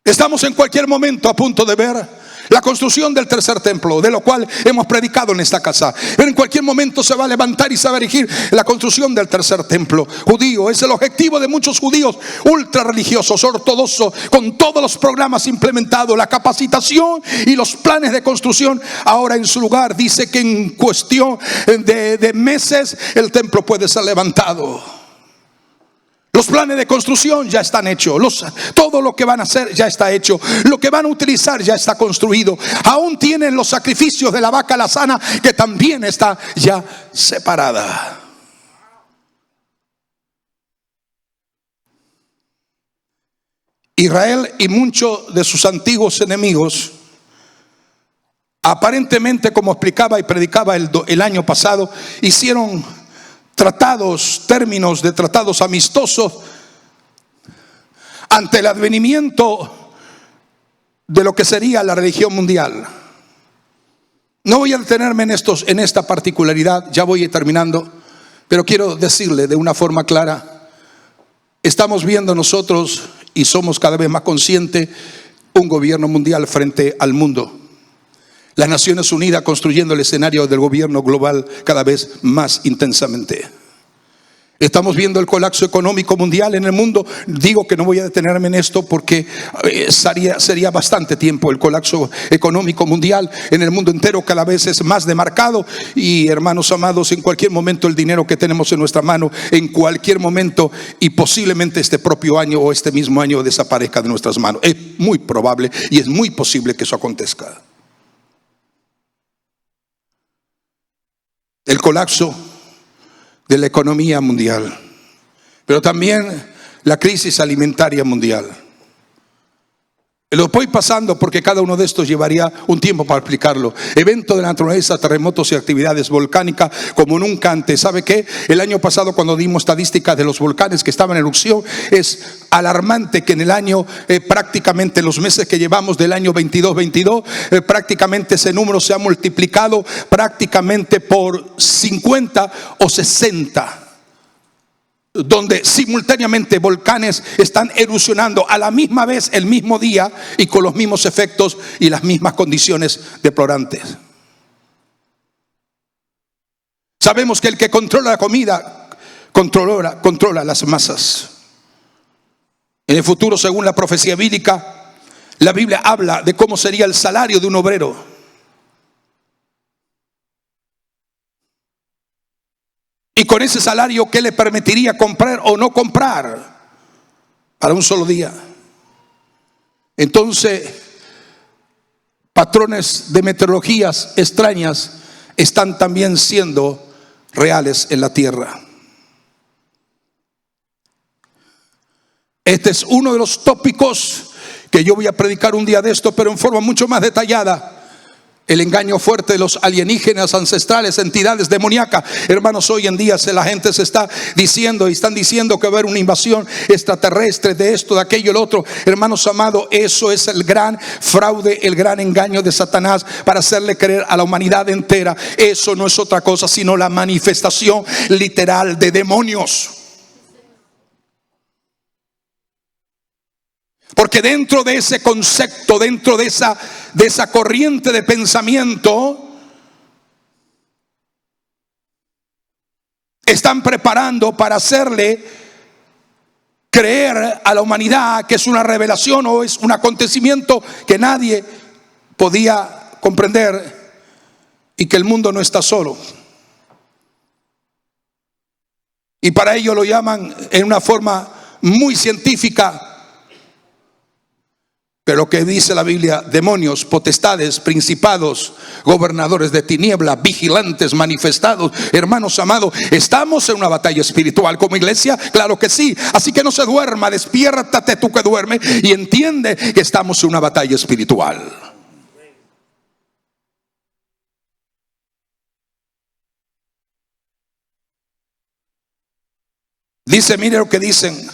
Estamos en cualquier momento a punto de ver la construcción del tercer templo, de lo cual hemos predicado en esta casa. Pero en cualquier momento se va a levantar y se va a erigir la construcción del tercer templo judío. Es el objetivo de muchos judíos ultra religiosos, ortodoxos, con todos los programas implementados, la capacitación y los planes de construcción. Ahora en su lugar dice que en cuestión de meses el templo puede ser levantado. Los planes de construcción ya están hechos. Todo lo que van a hacer ya está hecho. Lo que van a utilizar ya está construido. Aún tienen los sacrificios de la vaca alazana, que también está ya separada. Israel y muchos de sus antiguos enemigos, aparentemente, como explicaba y predicaba el año pasado, hicieron términos de tratados amistosos ante el advenimiento de lo que sería la religión mundial. No voy a detenerme en esta particularidad, ya voy terminando, pero quiero decirle de una forma clara: estamos viendo nosotros, y somos cada vez más conscientes, un gobierno mundial frente al mundo. Las Naciones Unidas construyendo el escenario del gobierno global cada vez más intensamente. Estamos viendo el colapso económico mundial en el mundo. Digo que no voy a detenerme en esto porque sería bastante tiempo. El colapso económico mundial en el mundo entero cada vez es más demarcado. Y hermanos amados, en cualquier momento el dinero que tenemos en nuestra mano, en cualquier momento, y posiblemente este propio año o este mismo año, desaparezca de nuestras manos. Es muy probable y es muy posible que eso acontezca. El colapso de la economía mundial, pero también la crisis alimentaria mundial. Lo voy pasando porque cada uno de estos llevaría un tiempo para explicarlo. Eventos de la naturaleza, terremotos y actividades volcánicas como nunca antes. ¿Sabe qué? El año pasado, cuando dimos estadísticas de los volcanes que estaban en erupción, es alarmante que en el año, prácticamente los meses que llevamos del año 22, prácticamente ese número se ha multiplicado prácticamente por 50 o 60. Donde simultáneamente volcanes están erupcionando a la misma vez, el mismo día, y con los mismos efectos y las mismas condiciones deplorantes. Sabemos que el que controla la comida controla las masas. En el futuro, según la profecía bíblica, la Biblia habla de cómo sería el salario de un obrero. Y con ese salario, ¿qué le permitiría comprar o no comprar para un solo día? Entonces, patrones de meteorologías extrañas están también siendo reales en la tierra. Este es uno de los tópicos que yo voy a predicar un día de esto, pero en forma mucho más detallada. El engaño fuerte de los alienígenas ancestrales, entidades demoníacas. Hermanos, hoy en día la gente se está diciendo y están diciendo que va a haber una invasión extraterrestre de esto, de aquello, el otro. Hermanos amados, eso es el gran fraude, el gran engaño de Satanás para hacerle creer a la humanidad entera. Eso no es otra cosa sino la manifestación literal de demonios. Porque dentro de ese concepto, dentro de esa corriente de pensamiento, están preparando para hacerle creer a la humanidad que es una revelación o es un acontecimiento que nadie podía comprender y que el mundo no está solo. Y para ello lo llaman en una forma muy científica. Pero lo que dice la Biblia: demonios, potestades, principados, gobernadores de tiniebla, vigilantes manifestados. Hermanos amados, ¿estamos en una batalla espiritual como iglesia? Claro que sí. Así que no se duerma, despiértate tú que duermes y entiende que estamos en una batalla espiritual. Dice, mire lo que dicen,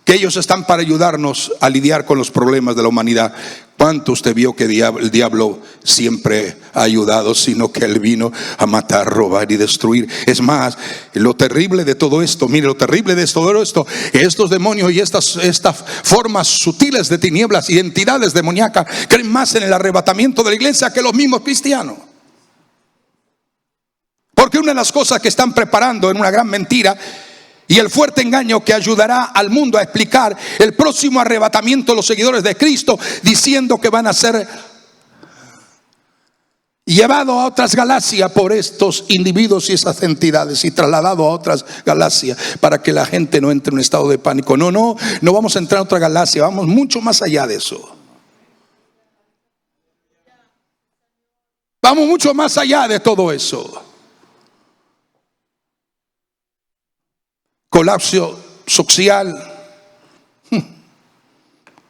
que ellos están para ayudarnos a lidiar con los problemas de la humanidad. ¿Cuánto usted vio que el diablo siempre ha ayudado, sino que él vino a matar, robar y destruir? Es más, lo terrible de todo esto, mire, lo terrible de todo esto, estos demonios y estas formas sutiles de tinieblas y entidades demoníacas creen más en el arrebatamiento de la iglesia que los mismos cristianos. Porque una de las cosas que están preparando en una gran mentira y el fuerte engaño que ayudará al mundo a explicar el próximo arrebatamiento de los seguidores de Cristo, diciendo que van a ser llevados a otras galaxias por estos individuos y esas entidades y trasladados a otras galaxias para que la gente no entre en un estado de pánico. No vamos a entrar a otra galaxia, vamos mucho más allá de eso. Vamos mucho más allá de todo eso. Colapso social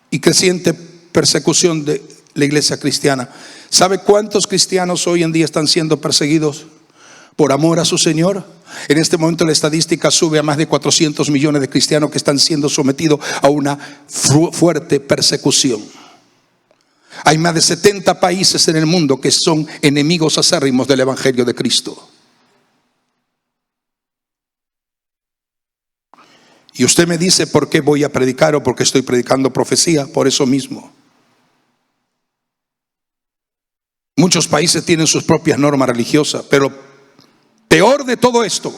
y creciente persecución de la iglesia cristiana. ¿Sabe cuántos cristianos hoy en día están siendo perseguidos por amor a su Señor? En este momento la estadística sube a más de 400 millones de cristianos que están siendo sometidos a una fuerte persecución. Hay más de 70 países en el mundo que son enemigos acérrimos del Evangelio de Cristo. Y usted me dice, ¿por qué voy a predicar o por qué estoy predicando profecía? Por eso mismo. Muchos países tienen sus propias normas religiosas, pero peor de todo esto,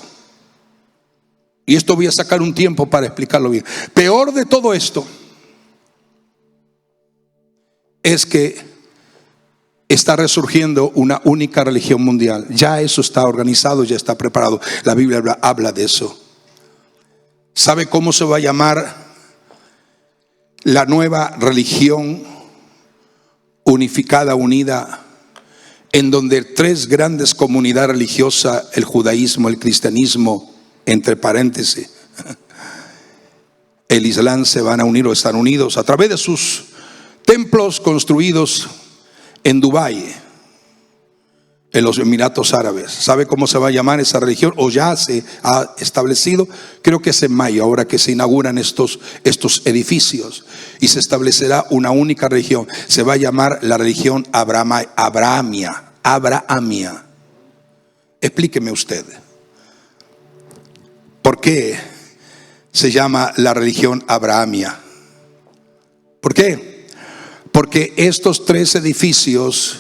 y esto voy a sacar un tiempo para explicarlo bien, peor de todo esto es que está resurgiendo una única religión mundial. Ya eso está organizado, ya está preparado. La Biblia habla de eso. ¿Sabe cómo se va a llamar la nueva religión unificada, unida, en donde tres grandes comunidades religiosas, el judaísmo, el cristianismo, entre paréntesis, el islam, se van a unir o están unidos a través de sus templos construidos en Dubái, en los Emiratos Árabes? ¿Sabe cómo se va a llamar esa religión? O ya se ha establecido, creo que es en mayo, ahora que se inauguran estos edificios, y se establecerá una única religión. Se va a llamar la religión abrahamia. Explíqueme usted, ¿por qué se llama la religión abrahamia? ¿Por qué? Porque estos tres edificios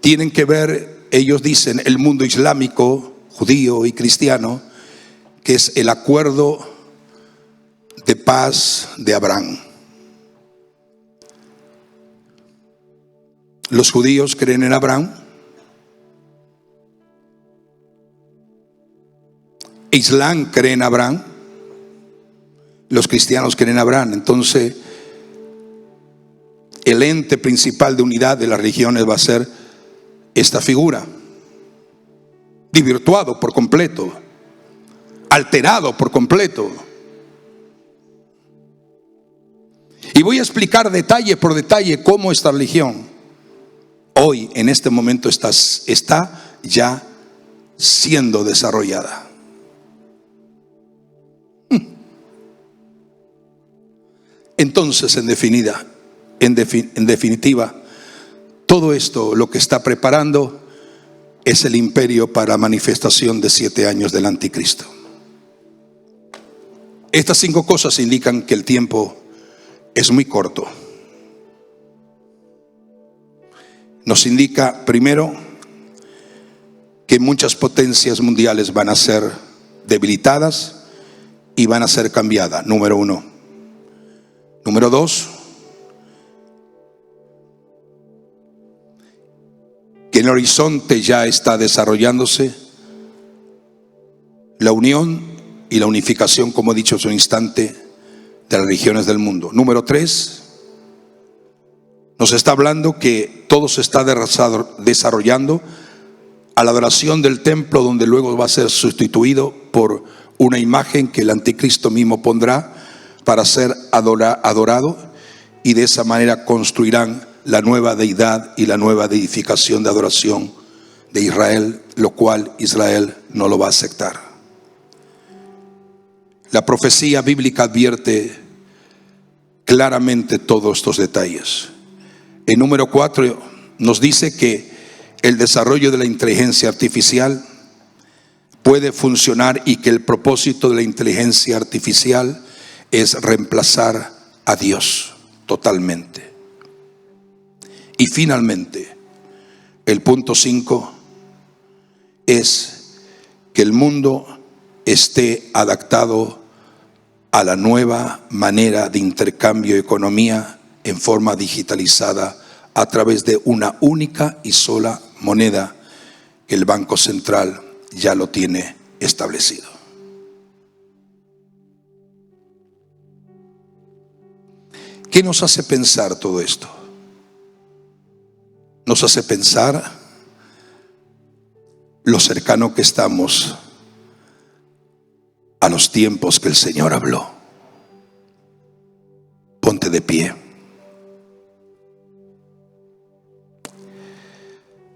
tienen que ver, ellos dicen, el mundo islámico, judío y cristiano, que es el acuerdo de paz de Abraham. Los judíos creen en Abraham, Islam cree en Abraham, los cristianos creen en Abraham. Entonces, el ente principal de unidad de las religiones va a ser esta figura, desvirtuado por completo, alterado por completo. Y voy a explicar detalle por detalle cómo esta religión hoy, en este momento, está ya siendo desarrollada. Entonces, en definitiva, todo esto lo que está preparando es el imperio para la manifestación de 7 años del anticristo. Estas 5 cosas indican que el tiempo es muy corto. Nos indica, primero, que muchas potencias mundiales van a ser debilitadas y van a ser cambiadas, número 1. Número 2, que en el horizonte ya está desarrollándose la unión y la unificación, como he dicho hace un instante, de las religiones del mundo. Número 3, nos está hablando que todo se está desarrollando a la adoración del templo, donde luego va a ser sustituido por una imagen que el anticristo mismo pondrá para ser adorado, y de esa manera construirán la nueva deidad y la nueva edificación de adoración de Israel, lo cual Israel no lo va a aceptar. La profecía bíblica advierte claramente todos estos detalles. En número 4 nos dice que el desarrollo de la inteligencia artificial puede funcionar y que el propósito de la inteligencia artificial es reemplazar a Dios totalmente. Y finalmente, el punto 5 es que el mundo esté adaptado a la nueva manera de intercambio de economía en forma digitalizada a través de una única y sola moneda que el Banco Central ya lo tiene establecido. ¿Qué nos hace pensar todo esto? Nos hace pensar lo cercano que estamos a los tiempos que el Señor habló. Ponte de pie.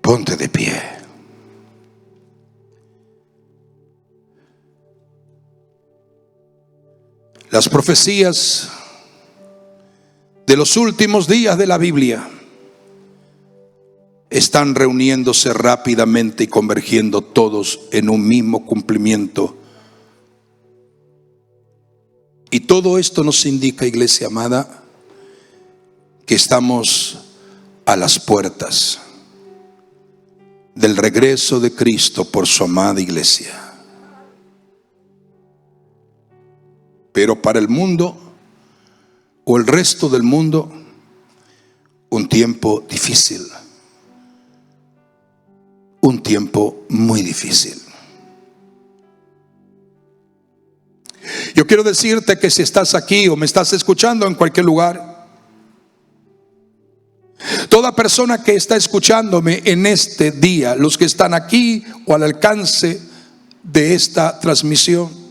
Ponte de pie. Las profecías de los últimos días de la Biblia están reuniéndose rápidamente y convergiendo todos en un mismo cumplimiento. Y todo esto nos indica, iglesia amada, que estamos a las puertas del regreso de Cristo por su amada iglesia. Pero para el mundo o el resto del mundo, un tiempo difícil, un tiempo muy difícil. Yo quiero decirte que si estás aquí o me estás escuchando en cualquier lugar, toda persona que está escuchándome en este día, los que están aquí o al alcance de esta transmisión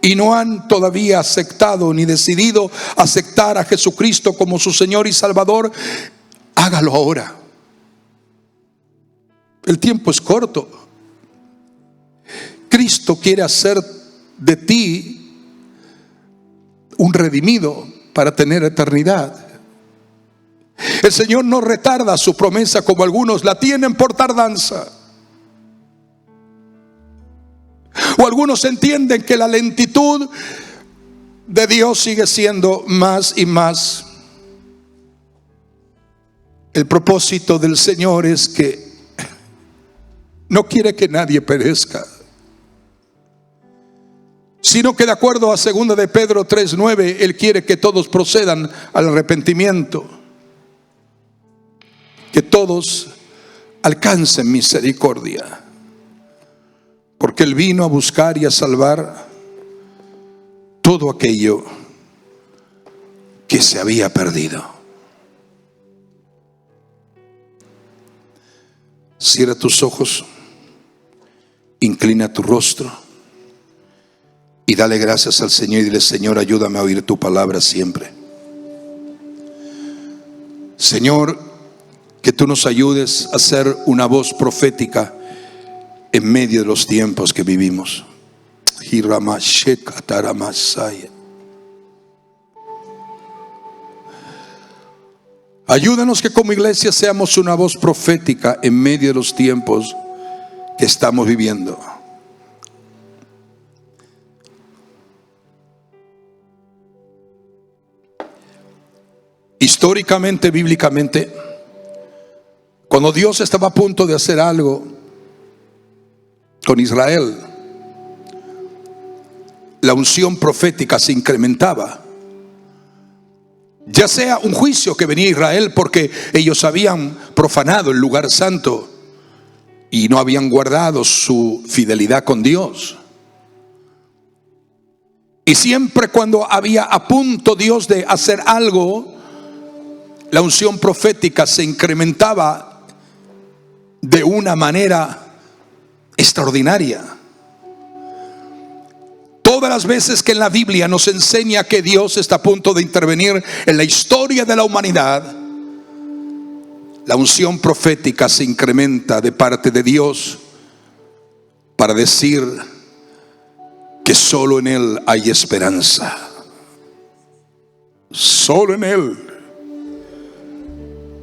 y no han todavía aceptado ni decidido aceptar a Jesucristo como su Señor y Salvador, hágalo ahora. El tiempo es corto. Cristo quiere hacer de ti un redimido para tener eternidad. El Señor no retarda su promesa como algunos la tienen por tardanza. O algunos entienden que la lentitud de Dios sigue siendo más y más. El propósito del Señor es que no quiere que nadie perezca, sino que de acuerdo a 2 de Pedro 3:9, Él quiere que todos procedan al arrepentimiento, que todos alcancen misericordia, porque Él vino a buscar y a salvar todo aquello que se había perdido. Cierra tus ojos, inclina tu rostro y dale gracias al Señor y dile: Señor, ayúdame a oír tu palabra siempre. Señor, que tú nos ayudes a ser una voz profética en medio de los tiempos que vivimos. Ayúdanos que como iglesia seamos una voz profética en medio de los tiempos que estamos viviendo. Históricamente, bíblicamente, cuando Dios estaba a punto de hacer algo con Israel, la unción profética se incrementaba. Ya sea un juicio que venía a Israel porque ellos habían profanado el lugar santo y no habían guardado su fidelidad con Dios. Y siempre cuando había a punto Dios de hacer algo, la unción profética se incrementaba de una manera extraordinaria. Todas las veces que en la Biblia nos enseña que Dios está a punto de intervenir en la historia de la humanidad, la unción profética se incrementa de parte de Dios para decir que solo en Él hay esperanza. Solo en Él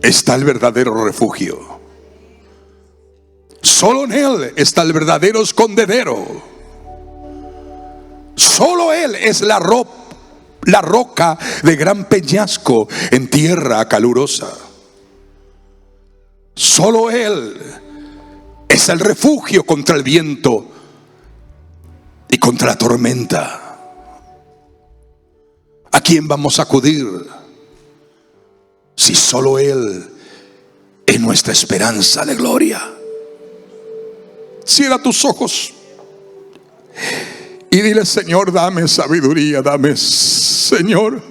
está el verdadero refugio. Solo en Él está el verdadero escondedero. Solo Él es la roca de gran peñasco en tierra calurosa. Solo Él es el refugio contra el viento y contra la tormenta. ¿A quién vamos a acudir si solo Él es nuestra esperanza de gloria? Cierra tus ojos y dile: Señor, dame sabiduría, Señor,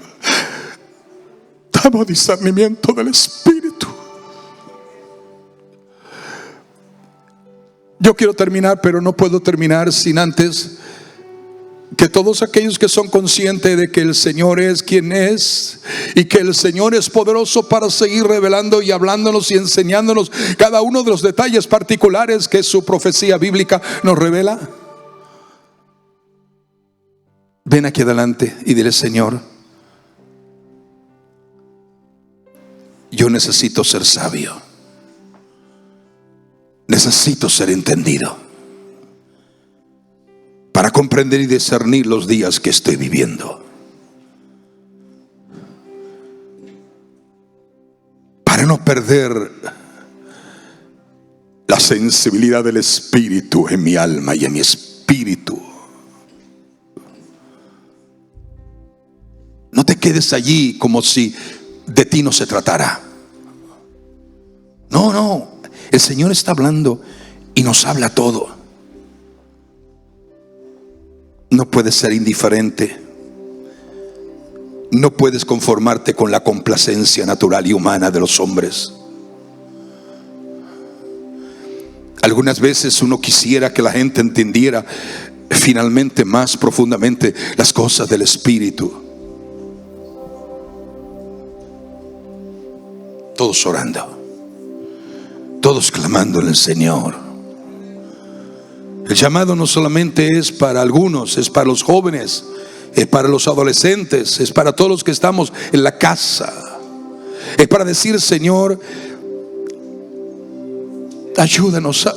dame discernimiento del Espíritu. Yo quiero terminar, pero no puedo terminar sin antes que todos aquellos que son conscientes de que el Señor es quien es y que el Señor es poderoso para seguir revelando y hablándonos y enseñándonos cada uno de los detalles particulares que su profecía bíblica nos revela, ven aquí adelante y dile: Señor, yo necesito ser sabio, necesito ser entendido para comprender y discernir los días que estoy viviendo, para no perder la sensibilidad del Espíritu en mi alma y en mi espíritu. No te quedes allí como si de ti no se tratara. No, el Señor está hablando y nos habla todo. No puedes ser indiferente. No puedes conformarte con la complacencia natural y humana de los hombres. Algunas veces uno quisiera que la gente entendiera finalmente más profundamente las cosas del Espíritu. Todos orando, todos clamándole al Señor. El llamado no solamente es para algunos, es para los jóvenes, es para los adolescentes, es para todos los que estamos en la casa. Es para decir: Señor, ayúdanos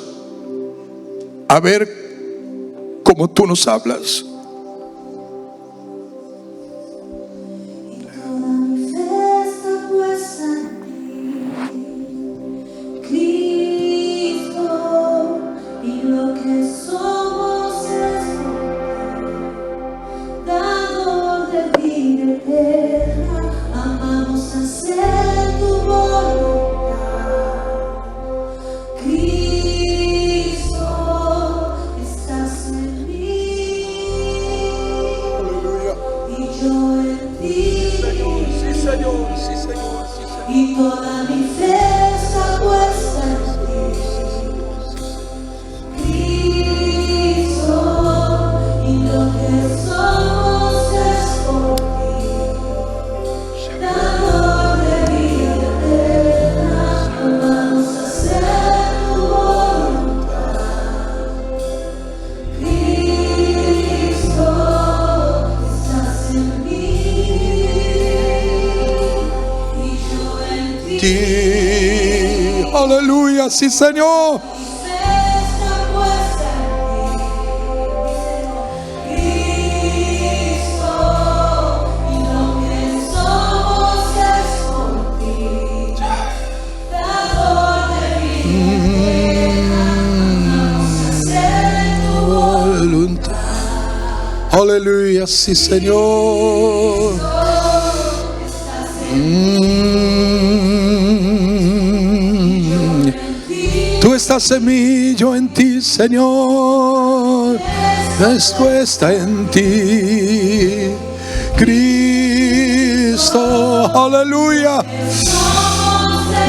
a ver cómo tú nos hablas. Y toda mi fe está puesta en ti, Cristo, y lo que somos es por ti, dador de vida eterna, vamos a hacer tu voluntad. Cristo, estás en mí. Aleluya, sí, Señor. Aleluya, sí, Señor. Tú estás en mí, yo en ti, Señor. Esto está en ti, Cristo. Aleluya.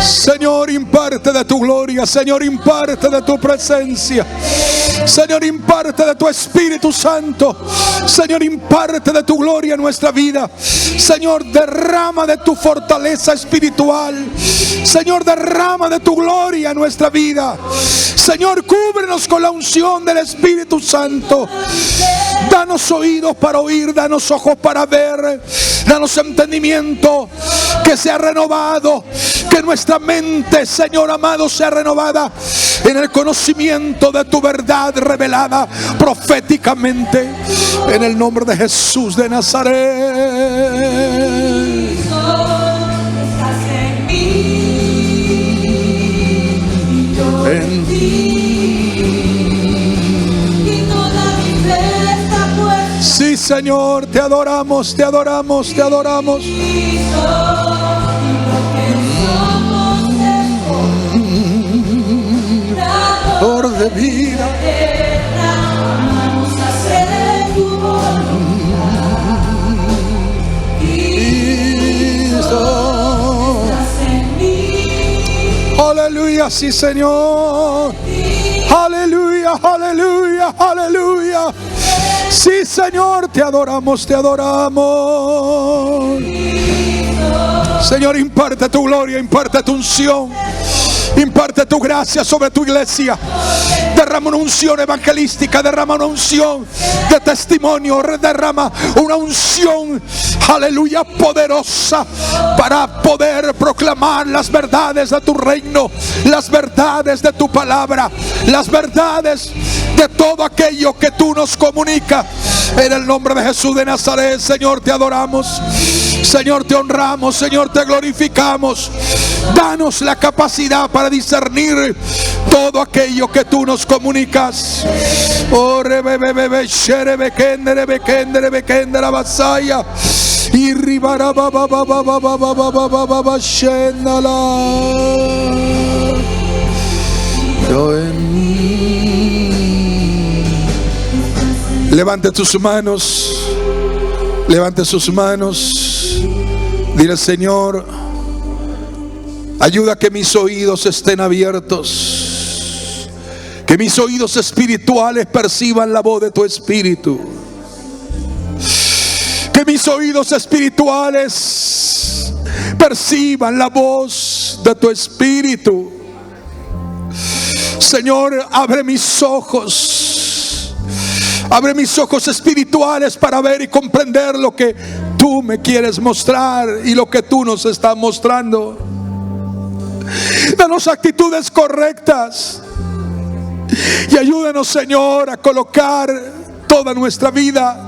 Señor, imparte de tu gloria. Señor, imparte de tu presencia. Señor, imparte de tu Espíritu Santo. Señor, imparte de tu gloria en nuestra vida. Señor, derrama de tu fortaleza espiritual. Señor, derrama de tu gloria en nuestra vida. Señor, cúbrenos con la unción del Espíritu Santo. Danos oídos para oír, danos ojos para ver, danos entendimiento, que sea renovado, que nuestra mente, Señor amado, sea renovada en el conocimiento de tu verdad revelada proféticamente, en el nombre de Jesús de Nazaret. Estás en mí y yo en ti, y toda mi fe está puesta. Sí, Señor, te adoramos, te adoramos, te adoramos. Por de vida. Vamos a hacer tu voluntad. Cristo. Estás en mí. Aleluya, sí, Señor. Aleluya, aleluya, aleluya. Sí, Señor, te adoramos, te adoramos. Señor, imparte tu gloria, imparte tu unción, imparte tu gracia sobre tu iglesia. Derrama una unción evangelística, derrama una unción de testimonio, derrama una unción, aleluya, poderosa para poder proclamar las verdades de tu reino, las verdades de tu palabra, las verdades de todo aquello que tú nos comunicas. En el nombre de Jesús de Nazaret, Señor, te adoramos, Señor, te honramos, Señor, te glorificamos. Danos la capacidad para discernir todo aquello que tú nos comunicas. Oh, rebebebebe, sherebe, kendere, bekendere, bekendera, basaya. Y ribara, baba, baba, baba, baba, baba, baba, shendala. Yo en mí. Levante tus manos. Levante sus manos. Dile: Señor, ayuda a que mis oídos estén abiertos, que mis oídos espirituales perciban la voz de tu Espíritu, que mis oídos espirituales perciban la voz de tu Espíritu. Señor, abre mis ojos espirituales para ver y comprender lo que tú me quieres mostrar y lo que tú nos estás mostrando. Danos actitudes correctas y ayúdanos, Señor, a colocar toda nuestra vida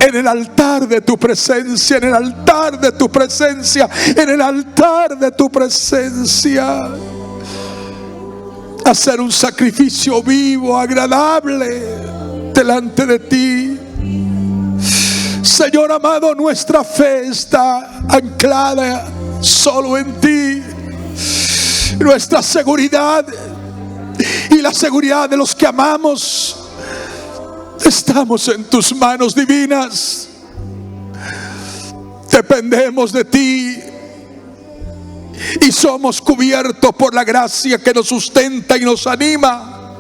en el altar de tu presencia, en el altar de tu presencia, en el altar de tu presencia. Hacer un sacrificio vivo, agradable delante de ti. Señor amado, nuestra fe está anclada solo en ti. Nuestra seguridad y la seguridad de los que amamos estamos en tus manos divinas. Dependemos de ti y somos cubiertos por la gracia que nos sustenta y nos anima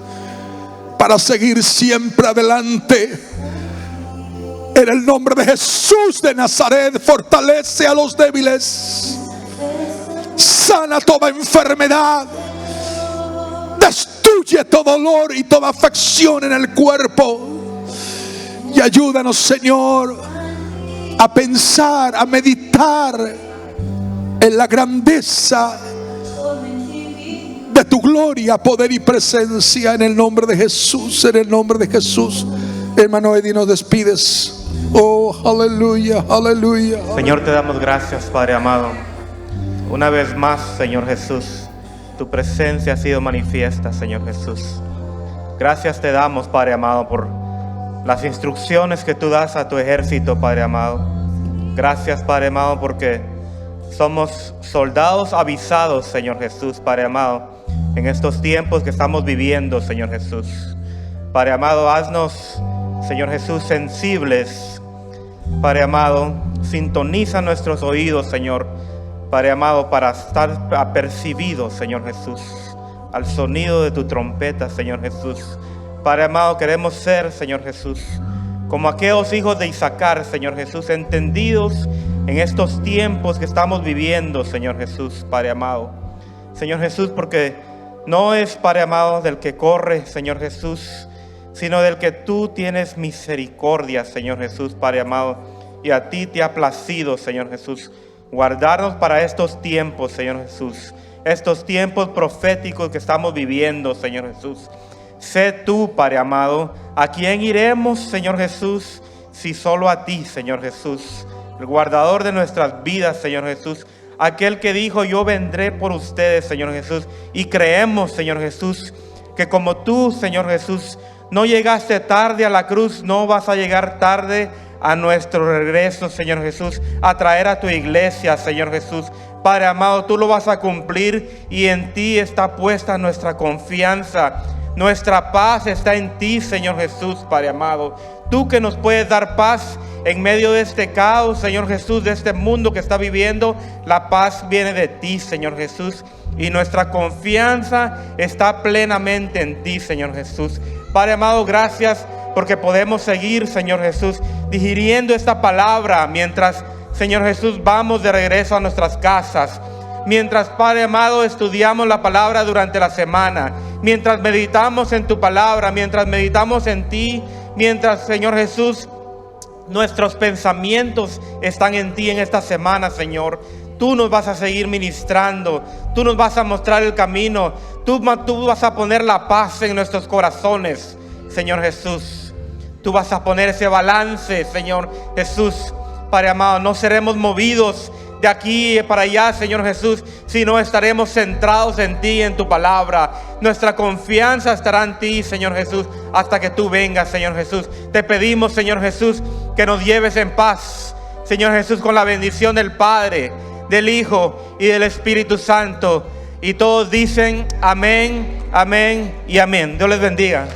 para seguir siempre adelante. En el nombre de Jesús de Nazaret, fortalece a los débiles, sana toda enfermedad, destruye todo dolor y toda afección en el cuerpo, y ayúdanos, Señor, a pensar, a meditar en la grandeza de tu gloria, poder y presencia, en el nombre de Jesús, en el nombre de Jesús. Hermano Eddie, nos despides. Oh, aleluya, aleluya. Señor, te damos gracias, Padre amado. Una vez más, Señor Jesús, tu presencia ha sido manifiesta, Señor Jesús. Gracias te damos, Padre amado, por las instrucciones que tú das a tu ejército, Padre amado. Gracias, Padre amado, porque somos soldados avisados, Señor Jesús, Padre amado, en estos tiempos que estamos viviendo, Señor Jesús. Padre amado, haznos, Señor Jesús, sensibles. Padre amado, sintoniza nuestros oídos, Señor, Padre amado, para estar apercibidos, Señor Jesús, al sonido de tu trompeta, Señor Jesús. Padre amado, queremos ser, Señor Jesús, como aquellos hijos de Isaacar, Señor Jesús, entendidos en estos tiempos que estamos viviendo, Señor Jesús, Padre amado. Señor Jesús, porque no es, Padre amado, del que corre, Señor Jesús, sino del que tú tienes misericordia, Señor Jesús, Padre amado. Y a ti te ha placido, Señor Jesús, guardarnos para estos tiempos, Señor Jesús. Estos tiempos proféticos que estamos viviendo, Señor Jesús. Sé tú, Padre amado, ¿a quién iremos, Señor Jesús? Si solo a ti, Señor Jesús, el guardador de nuestras vidas, Señor Jesús. Aquel que dijo, yo vendré por ustedes, Señor Jesús. Y creemos, Señor Jesús, que como tú, Señor Jesús, no llegaste tarde a la cruz, no vas a llegar tarde a nuestro regreso, Señor Jesús, a traer a tu iglesia, Señor Jesús. Padre amado, tú lo vas a cumplir y en ti está puesta nuestra confianza. Nuestra paz está en ti, Señor Jesús, Padre amado. Tú que nos puedes dar paz en medio de este caos, Señor Jesús, de este mundo que está viviendo. La paz viene de ti, Señor Jesús. Y nuestra confianza está plenamente en ti, Señor Jesús. Padre amado, gracias porque podemos seguir, Señor Jesús, digiriendo esta palabra mientras, Señor Jesús, vamos de regreso a nuestras casas. Mientras, Padre amado, estudiamos la palabra durante la semana. Mientras meditamos en tu palabra, mientras meditamos en ti, mientras, Señor Jesús, nuestros pensamientos están en ti en esta semana, Señor. Tú nos vas a seguir ministrando. Tú nos vas a mostrar el camino. Tú vas a poner la paz en nuestros corazones, Señor Jesús. Tú vas a poner ese balance, Señor Jesús. Padre amado, no seremos movidos de aquí para allá, Señor Jesús, sino estaremos centrados en ti, en tu palabra. Nuestra confianza estará en ti, Señor Jesús, hasta que tú vengas, Señor Jesús. Te pedimos, Señor Jesús, que nos lleves en paz, Señor Jesús, con la bendición del Padre, del Hijo y del Espíritu Santo. Y todos dicen amén, amén y amén. Dios les bendiga.